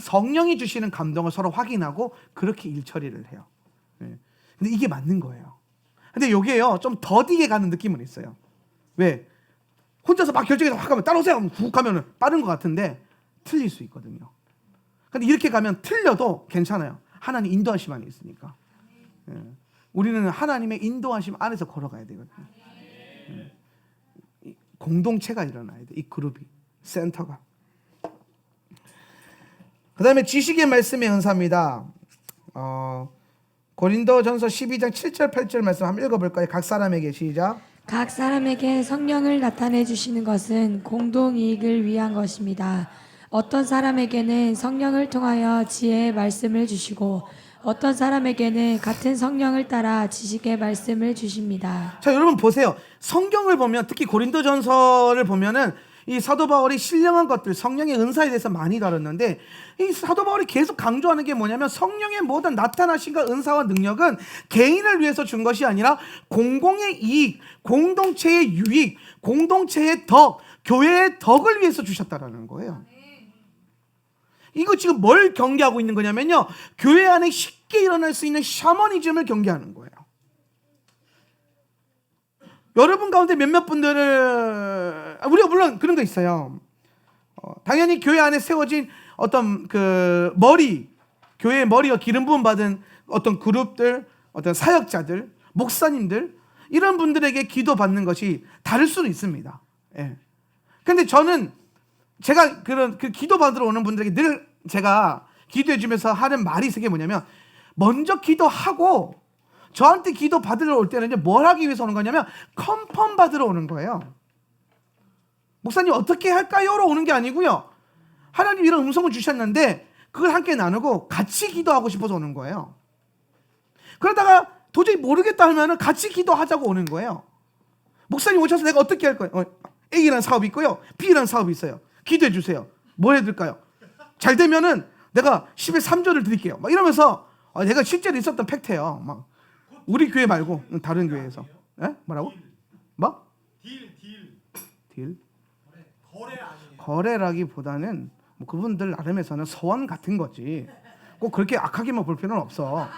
성령이 주시는 감동을 서로 확인하고 그렇게 일 처리를 해요. 근데 이게 맞는 거예요. 근데 여기에요, 좀 더디게 가는 느낌은 있어요. 왜? 혼자서 막 결정해서 확 가면 따라오세요 하면 훅 가면 빠른 것 같은데 틀릴 수 있거든요. 근데 이렇게 가면 틀려도 괜찮아요. 하나님 인도하심 안에 있으니까. 우리는 하나님의 인도하심 안에서 걸어가야 되거든요. 공동체가 일어나야 돼. 이 그룹이, 센터가. 그 다음에 지식의 말씀의 은사입니다. 고린도전서 12장 7절 8절 말씀 한번 읽어볼까요? 각 사람에게 시작. 각 사람에게 성령을 나타내 주시는 것은 공동 이익을 위한 것입니다. 어떤 사람에게는 성령을 통하여 지혜의 말씀을 주시고, 어떤 사람에게는 같은 성령을 따라 지식의 말씀을 주십니다. 자, 여러분 보세요. 성경을 보면 특히 고린도전서를 보면은 이 사도 바울이 신령한 것들, 성령의 은사에 대해서 많이 다뤘는데 이 사도 바울이 계속 강조하는 게 뭐냐면 성령의 모든 나타나신과 은사와 능력은 개인을 위해서 준 것이 아니라 공공의 이익, 공동체의 유익, 공동체의 덕, 교회의 덕을 위해서 주셨다라는 거예요. 이거 지금 뭘 경계하고 있는 거냐면요, 교회 안에 쉽게 일어날 수 있는 샤머니즘을 경계하는 거예요. 여러분 가운데 몇몇 분들은 우리가 물론 그런 거 있어요. 당연히 교회 안에 세워진 어떤 그 교회의 머리와 기름 부음 받은 어떤 그룹들, 어떤 사역자들, 목사님들, 이런 분들에게 기도 받는 것이 다를 수는 있습니다. 예. 근데 저는 제가 그 기도 받으러 오는 분들에게 늘 제가 기도해 주면서 하는 말이 그게 뭐냐면, 먼저 기도하고 저한테 기도 받으러 올 때는 이제 뭘 하기 위해서 오는 거냐면 컨펌 받으러 오는 거예요. 목사님 어떻게 할까요?로 오는 게 아니고요. 하나님 이런 음성을 주셨는데 그걸 함께 나누고 같이 기도하고 싶어서 오는 거예요. 그러다가 도저히 모르겠다 하면은 같이 기도하자고 오는 거예요. 목사님 오셔서 내가 어떻게 할 거예요? A라는 사업이 있고요, B라는 사업이 있어요. 기도해 주세요. 뭐 해드릴까요? 잘 되면은 내가 10에 3조를 드릴게요. 막 이러면서 내가 실제로 있었던 팩트예요. 막 우리 교회 말고 다른 교회에서. 예? 뭐라고? 뭐? 딜? 거래 아니에요. 거래라기보다는 뭐 그분들 나름에서는 소원 같은 거지. 꼭 그렇게 악하게만 볼 필요는 없어.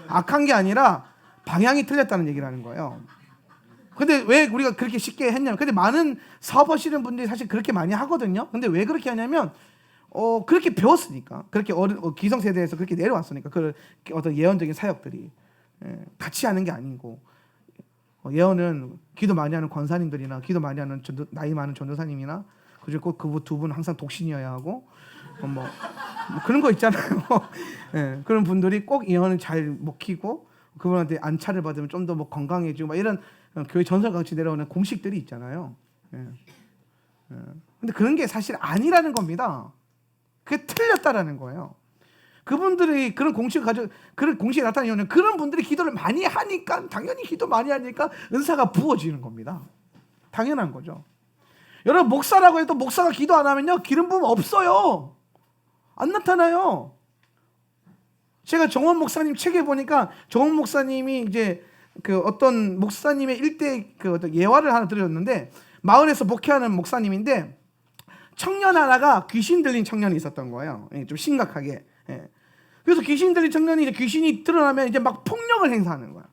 악한 게 아니라 방향이 틀렸다는 얘기라는 거예요. 근데 왜 우리가 그렇게 쉽게 했냐면, 근데 많은 사업하시는 분들이 사실 그렇게 많이 하거든요. 근데 왜 그렇게 하냐면 그렇게 배웠으니까, 그렇게 기성세대에서 그렇게 내려왔으니까, 그 어떤 예언적인 사역들이 같이 하는 게 아니고, 예언은 기도 많이 하는 권사님들이나 기도 많이 하는 나이 많은 전도사님이나 그중에 꼭 그 두 분 항상 독신이어야 하고 뭐 그런 거 있잖아요. 예, 그런 분들이 꼭 예언을 잘 먹히고 그분한테 안차를 받으면 좀 더 뭐 건강해지고 막 이런 교회 전설같이 내려오는 공식들이 있잖아요. 예. 근데 그런 게 사실 아니라는 겁니다. 그게 틀렸다라는 거예요. 그분들이 그런 공식을 그런 공식에 나타나는 이유는 그런 분들이 기도를 많이 하니까, 당연히 기도 많이 하니까 은사가 부어지는 겁니다. 당연한 거죠. 여러분, 목사라고 해도 목사가 기도 안 하면요, 기름 부음 없어요. 안 나타나요. 제가 정원 목사님 책에 보니까 정원 목사님이 이제 그 어떤 목사님의 일대 그 어떤 예화를 하나 들었는데, 마을에서 목회하는 목사님인데 청년 하나가 귀신 들린 청년이 있었던 거예요. 좀 심각하게. 그래서 귀신 들린 청년이 이제 귀신이 드러나면 이제 막 폭력을 행사하는 거야.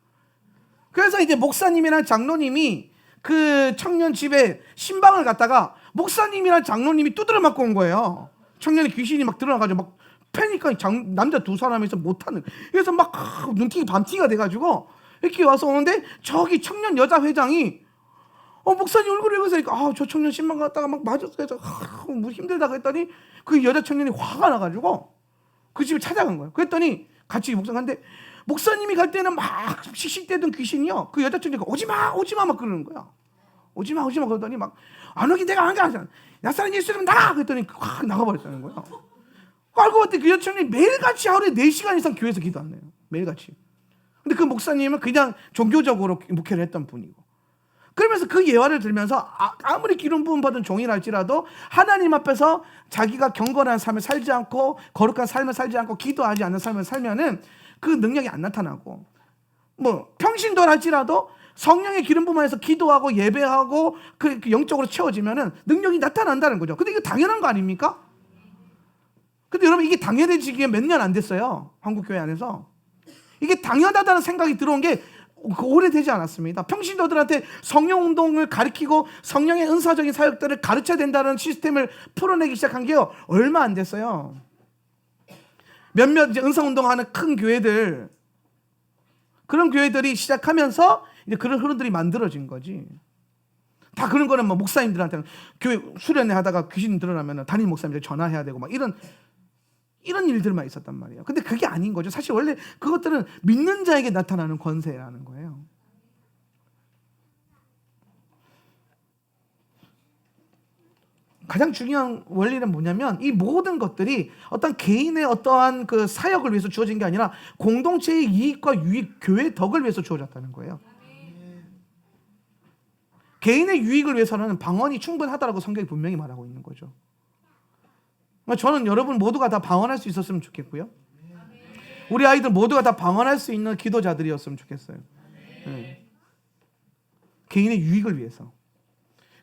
그래서 이제 목사님이랑 장로님이 그 청년 집에 신방을 갔다가 목사님이랑 장로님이 두드려 맞고 온 거예요. 청년이 귀신이 막 드러나가지고 막 패니까 남자 두 사람이서 못하는. 그래서 막 눈팅이 반티가 돼가지고 이렇게 와서 오는데 저기 청년 여자 회장이 목사님 얼굴을 보니까 저 청년 신방 갔다가 막 맞았어요. 뭐 힘들다고 했더니 그 여자 청년이 화가 나가지고 그 집에 찾아간 거예요. 그랬더니 같이 목사가 갔는데 목사님이 갈 때는 막 씩씩대던 귀신이요, 그 여자 청년이 오지마 막 그러는 거야. 오지마 그러더니 막 안 오긴 내가 안 가. 나사렛 예수님 나가! 그랬더니 확 나가버렸다는 거야. 알고 봤더니 그 여자 청년이 매일같이 하루에 4시간 이상 교회에서 기도한대요. 매일같이. 근데 그 목사님은 그냥 종교적으로 목회를 했던 분이고, 그러면서 그 예화를 들면서 아무리 기름 부음 받은 종이랄지라도 하나님 앞에서 자기가 경건한 삶을 살지 않고 거룩한 삶을 살지 않고 기도하지 않는 삶을 살면은 그 능력이 안 나타나고, 뭐 평신도랄지라도 성령의 기름 부음에서 기도하고 예배하고 그 영적으로 채워지면은 능력이 나타난다는 거죠. 근데 이거 당연한 거 아닙니까? 근데 여러분, 이게 당연해지기에 몇 년 안 됐어요. 한국 교회 안에서. 이게 당연하다는 생각이 들어온 게 오래되지 않았습니다. 평신도들한테 성령 운동을 가르치고 성령의 은사적인 사역들을 가르쳐야 된다는 시스템을 풀어내기 시작한 게 얼마 안 됐어요. 몇몇 이제 은사 운동하는 큰 교회들, 그런 교회들이 시작하면서 이제 그런 흐름들이 만들어진 거지. 다 그런 거는 뭐 목사님들한테는 교회 수련회 하다가 귀신 드러나면 담임 목사님한테 전화해야 되고 막 이런 일들만 있었단 말이에요. 근데 그게 아닌 거죠. 사실 원래 그것들은 믿는 자에게 나타나는 권세라는 거예요. 가장 중요한 원리는 뭐냐면 이 모든 것들이 어떤 개인의 어떠한 그 사역을 위해서 주어진 게 아니라 공동체의 이익과 유익, 교회의 덕을 위해서 주어졌다는 거예요. 개인의 유익을 위해서는 방언이 충분하다라고 성경이 분명히 말하고 있는 거죠. 저는 여러분 모두가 다 방언할 수 있었으면 좋겠고요. 우리 아이들 모두가 다 방언할 수 있는 기도자들이었으면 좋겠어요. 개인의 유익을 위해서.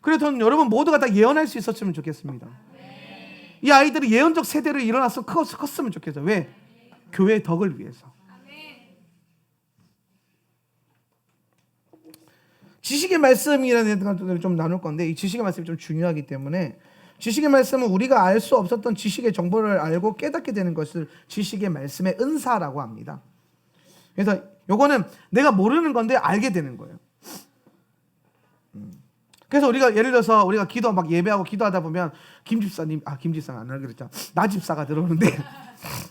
그래서 저는 여러분 모두가 다 예언할 수 있었으면 좋겠습니다. 이 아이들이 예언적 세대로 일어나서 컸으면 좋겠어요. 왜? 교회의 덕을 위해서. 지식의 말씀이라는 것들을 좀 나눌 건데 이 지식의 말씀이 좀 중요하기 때문에 지식의 말씀은 우리가 알 수 없었던 지식의 정보를 알고 깨닫게 되는 것을 지식의 말씀의 은사라고 합니다. 그래서 요거는 내가 모르는 건데 알게 되는 거예요. 그래서 우리가 예를 들어서 우리가 기도 막 예배하고 기도하다 보면 김집사님, 김집사는 안 하기로 했죠. 나집사가 들어오는데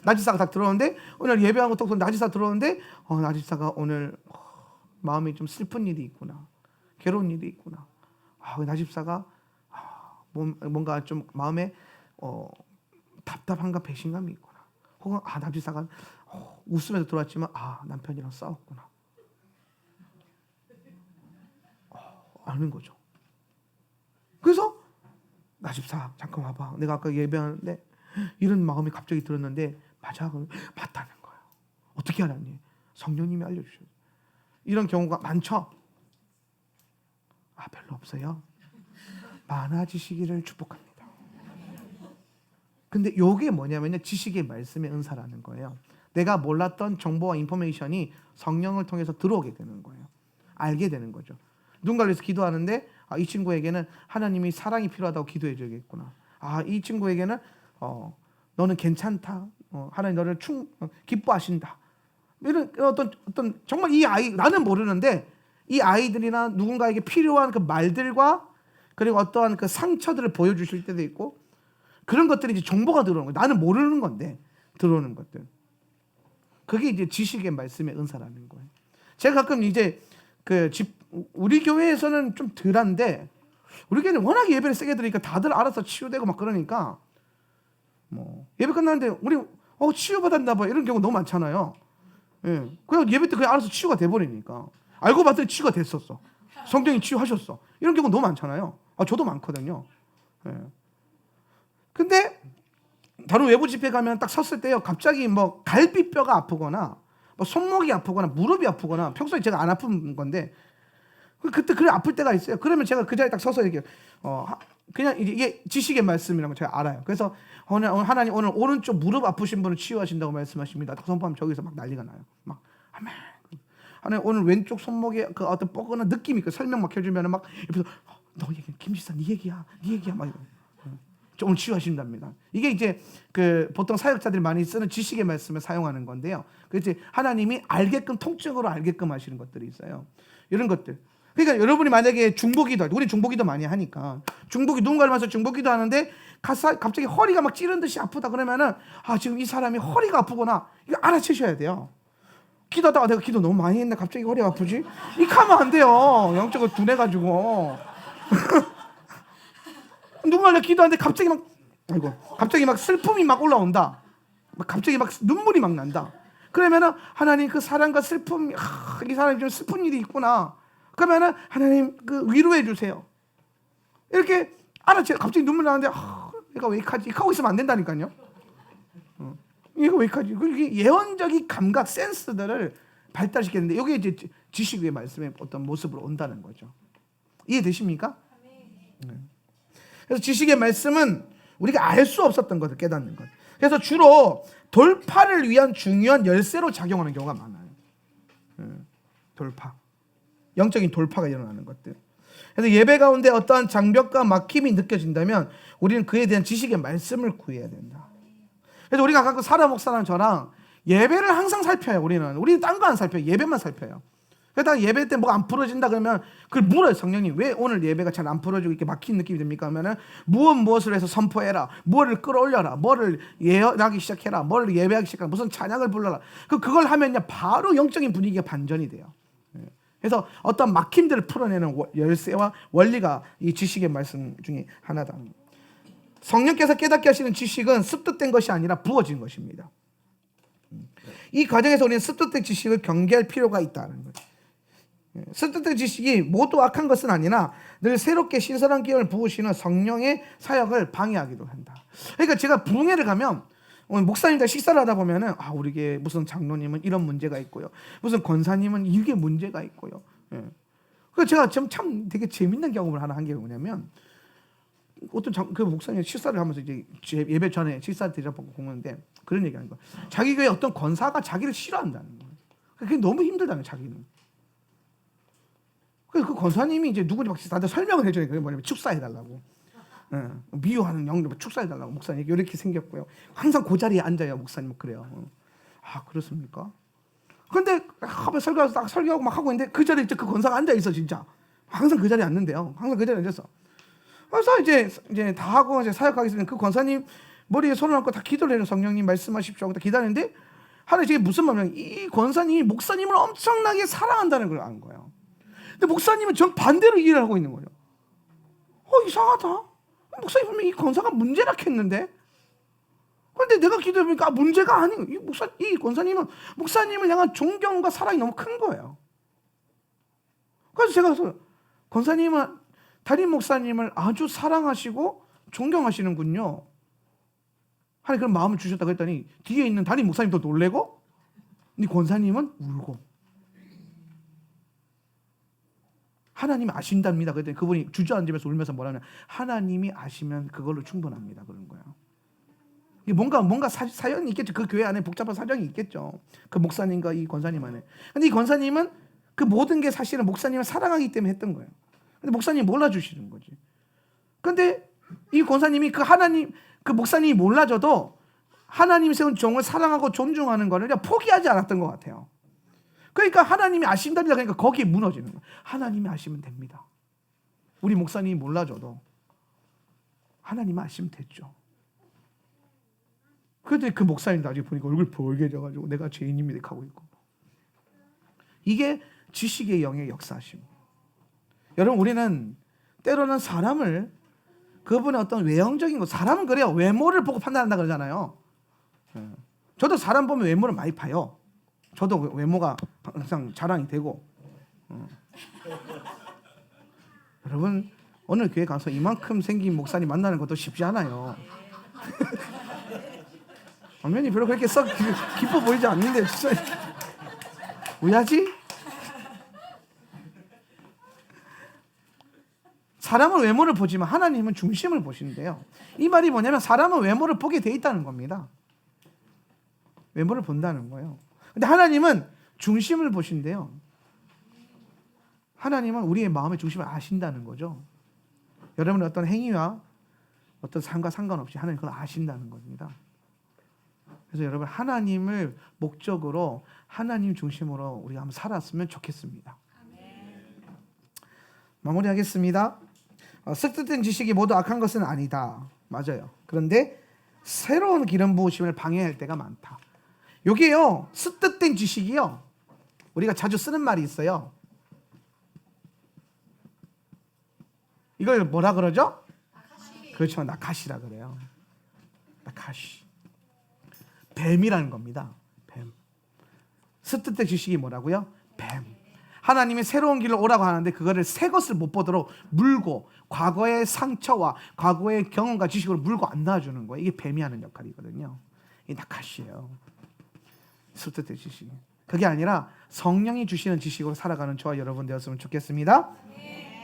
나집사가 딱 들어오는데 오늘 예배하고 또 나집사 들어오는데 나집사가 오늘 마음이 좀 슬픈 일이 있구나. 괴로운 일이 있구나. 나집사가 뭔가 좀 마음에 답답함과 배신감이 있구나. 혹은 나집사가 웃으면서 들어왔지만 남편이랑 싸웠구나. 아는 거죠. 그래서 나집사 잠깐 와봐. 내가 아까 예배하는데 이런 마음이 갑자기 들었는데 맞다는 거예요. 어떻게 알았니? 성령님이 알려주셔요. 이런 경우가 많죠. 별로 없어요. 많아지시기를 축복합니다. 근데 요게 뭐냐면요, 지식의 말씀의 은사라는 거예요. 내가 몰랐던 정보와 인포메이션이 성령을 통해서 들어오게 되는 거예요. 알게 되는 거죠. 누군가를 위해서 기도하는데 이 친구에게는 하나님이 사랑이 필요하다고 기도해 줘야겠구나. 이 친구에게는 너는 괜찮다. 하나님 너를 기뻐하신다. 이런 어떤 정말 이 아이 나는 모르는데 이 아이들이나 누군가에게 필요한 그 말들과 그리고 어떠한 그 상처들을 보여주실 때도 있고 그런 것들이 이제 정보가 들어오는 거예요. 나는 모르는 건데 들어오는 것들. 그게 이제 지식의 말씀의 은사라는 거예요. 제가 가끔 이제 우리 교회에서는 좀 덜한데 우리 교회는 워낙 예배를 세게 드리니까 다들 알아서 치유되고 막 그러니까 예배 끝나는데 우리 치유받았나 봐 이런 경우 너무 많잖아요. 예. 그냥 예배 때 그냥 알아서 치유가 돼버리니까 알고 봤더니 치유가 됐었어. 성령이 치유하셨어. 이런 경우 너무 많잖아요. 저도 많거든요. 예. 근데 다른 외부 집회 가면 딱 섰을 때요 갑자기 갈비뼈가 아프거나 손목이 아프거나 무릎이 아프거나 평소에 제가 안 아픈 건데 그때 그래 아플 때가 있어요. 그러면 제가 그 자리에 딱 서서 이렇게 그냥 이게 지식의 말씀이라는 거 제가 알아요. 그래서 하나님 오늘 오른쪽 무릎 아프신 분을 치유하신다고 말씀하십니다. 딱 선포하면 저기서 막 난리가 나요. 막 아멘. 하나님 오늘 왼쪽 손목에 그 어떤 뻐근한 느낌이 설명 막 해주면 막 옆에서 너 얘기 김지사 네 얘기야 막 이러. 오늘 치유하신답니다. 이게 이제 보통 사역자들이 많이 쓰는 지식의 말씀을 사용하는 건데요. 그래서 하나님이 알게끔 통증으로 알게끔 하시는 것들이 있어요. 이런 것들. 그러니까 여러분이 만약에 중보기도 우리 중보기도 많이 하니까 누군가를 만나서 중보기도 하는데 갑자기 허리가 막 찌른 듯이 아프다 그러면은 지금 이 사람이 허리가 아프구나 이거 알아채셔야 돼요. 기도하다가 내가 기도 너무 많이 했네 갑자기 허리가 아프지? 이렇게 하면 안 돼요. 영적으로 둔해가지고 누군가 기도하는데 갑자기 막 슬픔이 막 올라온다. 갑자기 막 눈물이 막 난다. 그러면은 하나님 그 사랑과 슬픔, 이 사람이 좀 슬픈 일이 있구나. 그러면은 하나님 그 위로해 주세요. 이렇게 알아채. 갑자기 눈물 나는데 얘가 왜 이렇게 하지? 이렇게 하고 있으면 안 된다니까요. 이거 왜 이렇게 하지? 이게 예언적인 감각, 센스들을 발달시켰는데 이게 이제 지식의 말씀의 어떤 모습으로 온다는 거죠. 이해되십니까? 네. 그래서 지식의 말씀은 우리가 알 수 없었던 것을 깨닫는 것. 그래서 주로 돌파를 위한 중요한 열쇠로 작용하는 경우가 많아요. 돌파. 영적인 돌파가 일어나는 것들. 그래서 예배 가운데 어떠한 장벽과 막힘이 느껴진다면 우리는 그에 대한 지식의 말씀을 구해야 된다. 그래서 우리가 가끔 사라 목사랑 저랑 예배를 항상 살펴요. 우리는 딴 거 안 살펴요. 예배만 살펴요. 그러다가 예배 때 뭐가 안 풀어진다 그러면 그걸 물어요. 성령님 왜 오늘 예배가 잘 안 풀어지고 이렇게 막힌 느낌이 듭니까? 하면은 무엇을 해서 선포해라. 뭐를 끌어올려라. 뭐를 예언하기 시작해라. 뭐를 예배하기 시작해라. 무슨 찬양을 불러라. 그걸 하면요 바로 영적인 분위기가 반전이 돼요. 그래서 어떤 막힘들을 풀어내는 열쇠와 원리가 이 지식의 말씀 중에 하나다. 성령께서 깨닫게 하시는 지식은 습득된 것이 아니라 부어진 것입니다. 이 과정에서 우리는 습득된 지식을 경계할 필요가 있다는 거예요. 습득된 지식이 모두 악한 것은 아니나 늘 새롭게 신선한 기운을 부으시는 성령의 사역을 방해하기도 한다. 그러니까 제가 부흥회를 가면 목사님들 식사를 하다 보면은 우리 무슨 장로님은 이런 문제가 있고요, 무슨 권사님은 이게 문제가 있고요. 그래서 제가 참 되게 재밌는 경험을 하나 한 게 뭐냐면, 어떤 그 목사님 식사를 하면서 이제 예배 전에 식사 대접하고 공부하는데 그런 얘기하는 거예요. 자기 교회 어떤 권사가 자기를 싫어한다는 거예요. 그게 너무 힘들다는 거예요, 자기는. 그래서 그 권사님이 이제 누구니 막 다들 설명을 해줘요. 그게 뭐냐면 축사해달라고. 미워하는 영들 축사해달라고. 목사님 이렇게 생겼고요. 항상 그 자리에 앉아요, 목사님. 그래요. 그렇습니까? 근데 설교하고 딱 설교하고 막 하고 있는데 그 자리에 그 권사가 앉아 있어, 진짜. 항상 그 자리에 앉는데요. 항상 그 자리에 앉아서. 그래서 이제 다 하고 이제 사역하겠습니다. 그 권사님 머리에 손을 얹고 다 기도를 해요. 성령님 말씀하십시오 하고 다 기다리는데, 하나님 이게 무슨 말이냐면 이 권사님이 목사님을 엄청나게 사랑한다는 걸 안 거예요. 근데 목사님은 전 반대로 이해를 하고 있는 거죠. 이상하다. 목사님 보면 이 권사가 문제라 했는데, 그런데 내가 기도해보니까 문제가 아니고 이 권사님은 목사님을 향한 존경과 사랑이 너무 큰 거예요. 그래서 제가 권사님은 담임 목사님을 아주 사랑하시고 존경하시는군요. 하나님 그런 마음을 주셨다고 했더니 뒤에 있는 담임 목사님도 놀래고, 이 권사님은 울고. 하나님이 아신답니다. 그랬더니 그분이 주저앉으면서 울면서 뭐라면, 하나님이 아시면 그걸로 충분합니다. 그런 거예요. 이게 뭔가 사연이 있겠죠. 그 교회 안에 복잡한 사정이 있겠죠. 그 목사님과 이 권사님 안에. 근데 이 권사님은 그 모든 게 사실은 목사님을 사랑하기 때문에 했던 거예요. 근데 목사님이 몰라주시는 거지. 근데 이 권사님이 그 목사님이 몰라줘도 하나님이 세운 종을 사랑하고 존중하는 거를 그냥 포기하지 않았던 것 같아요. 그러니까 하나님이 아신답니다. 그러니까 거기에 무너지는 거예요. 하나님이 아시면 됩니다. 우리 목사님이 몰라줘도 하나님이 아시면 됐죠. 그런데 그 목사님 나중에 보니까 얼굴 벌게져가지고 내가 죄인입니다 하고 있고. 이게 지식의 영의 역사심. 여러분, 우리는 때로는 사람을 그분의 어떤 외형적인 것, 사람은 그래요. 외모를 보고 판단한다 그러잖아요. 저도 사람 보면 외모를 많이 봐요. 저도 외모가 항상 자랑이 되고. 여러분, 어느 교회 가서 이만큼 생긴 목사님 만나는 것도 쉽지 않아요. 화면이 별로 그렇게 썩 기뻐 보이지 않는데 진짜 왜 하지? 사람은 외모를 보지만 하나님은 중심을 보시는데요. 이 말이 뭐냐면 사람은 외모를 보게 돼 있다는 겁니다. 외모를 본다는 거예요. 근데 하나님은 중심을 보신대요. 하나님은 우리의 마음의 중심을 아신다는 거죠. 여러분의 어떤 행위와 어떤 삶과 상관없이 하나님 그걸 아신다는 겁니다. 그래서 여러분, 하나님을 목적으로 하나님 중심으로 우리가 한번 살았으면 좋겠습니다. 마무리하겠습니다. 습득된 지식이 모두 악한 것은 아니다. 맞아요. 그런데 새로운 기름 부으심을 방해할 때가 많다. 여기에요, 습득된 지식이요, 우리가 자주 쓰는 말이 있어요. 이걸 뭐라 그러죠? 그렇죠. 나카시라 그래요. 나카시. 뱀이라는 겁니다. 뱀. 습득된 지식이 뭐라고요? 뱀. 하나님이 새로운 길로 오라고 하는데 그거를 새 것을 못 보도록 물고, 과거의 상처와 과거의 경험과 지식으로 물고 안 놔주는 거예요. 이게 뱀이 하는 역할이거든요. 이 나카시예요. 습득된 지식. 그게 아니라 성령이 주시는 지식으로 살아가는 저와 여러분 되었으면 좋겠습니다.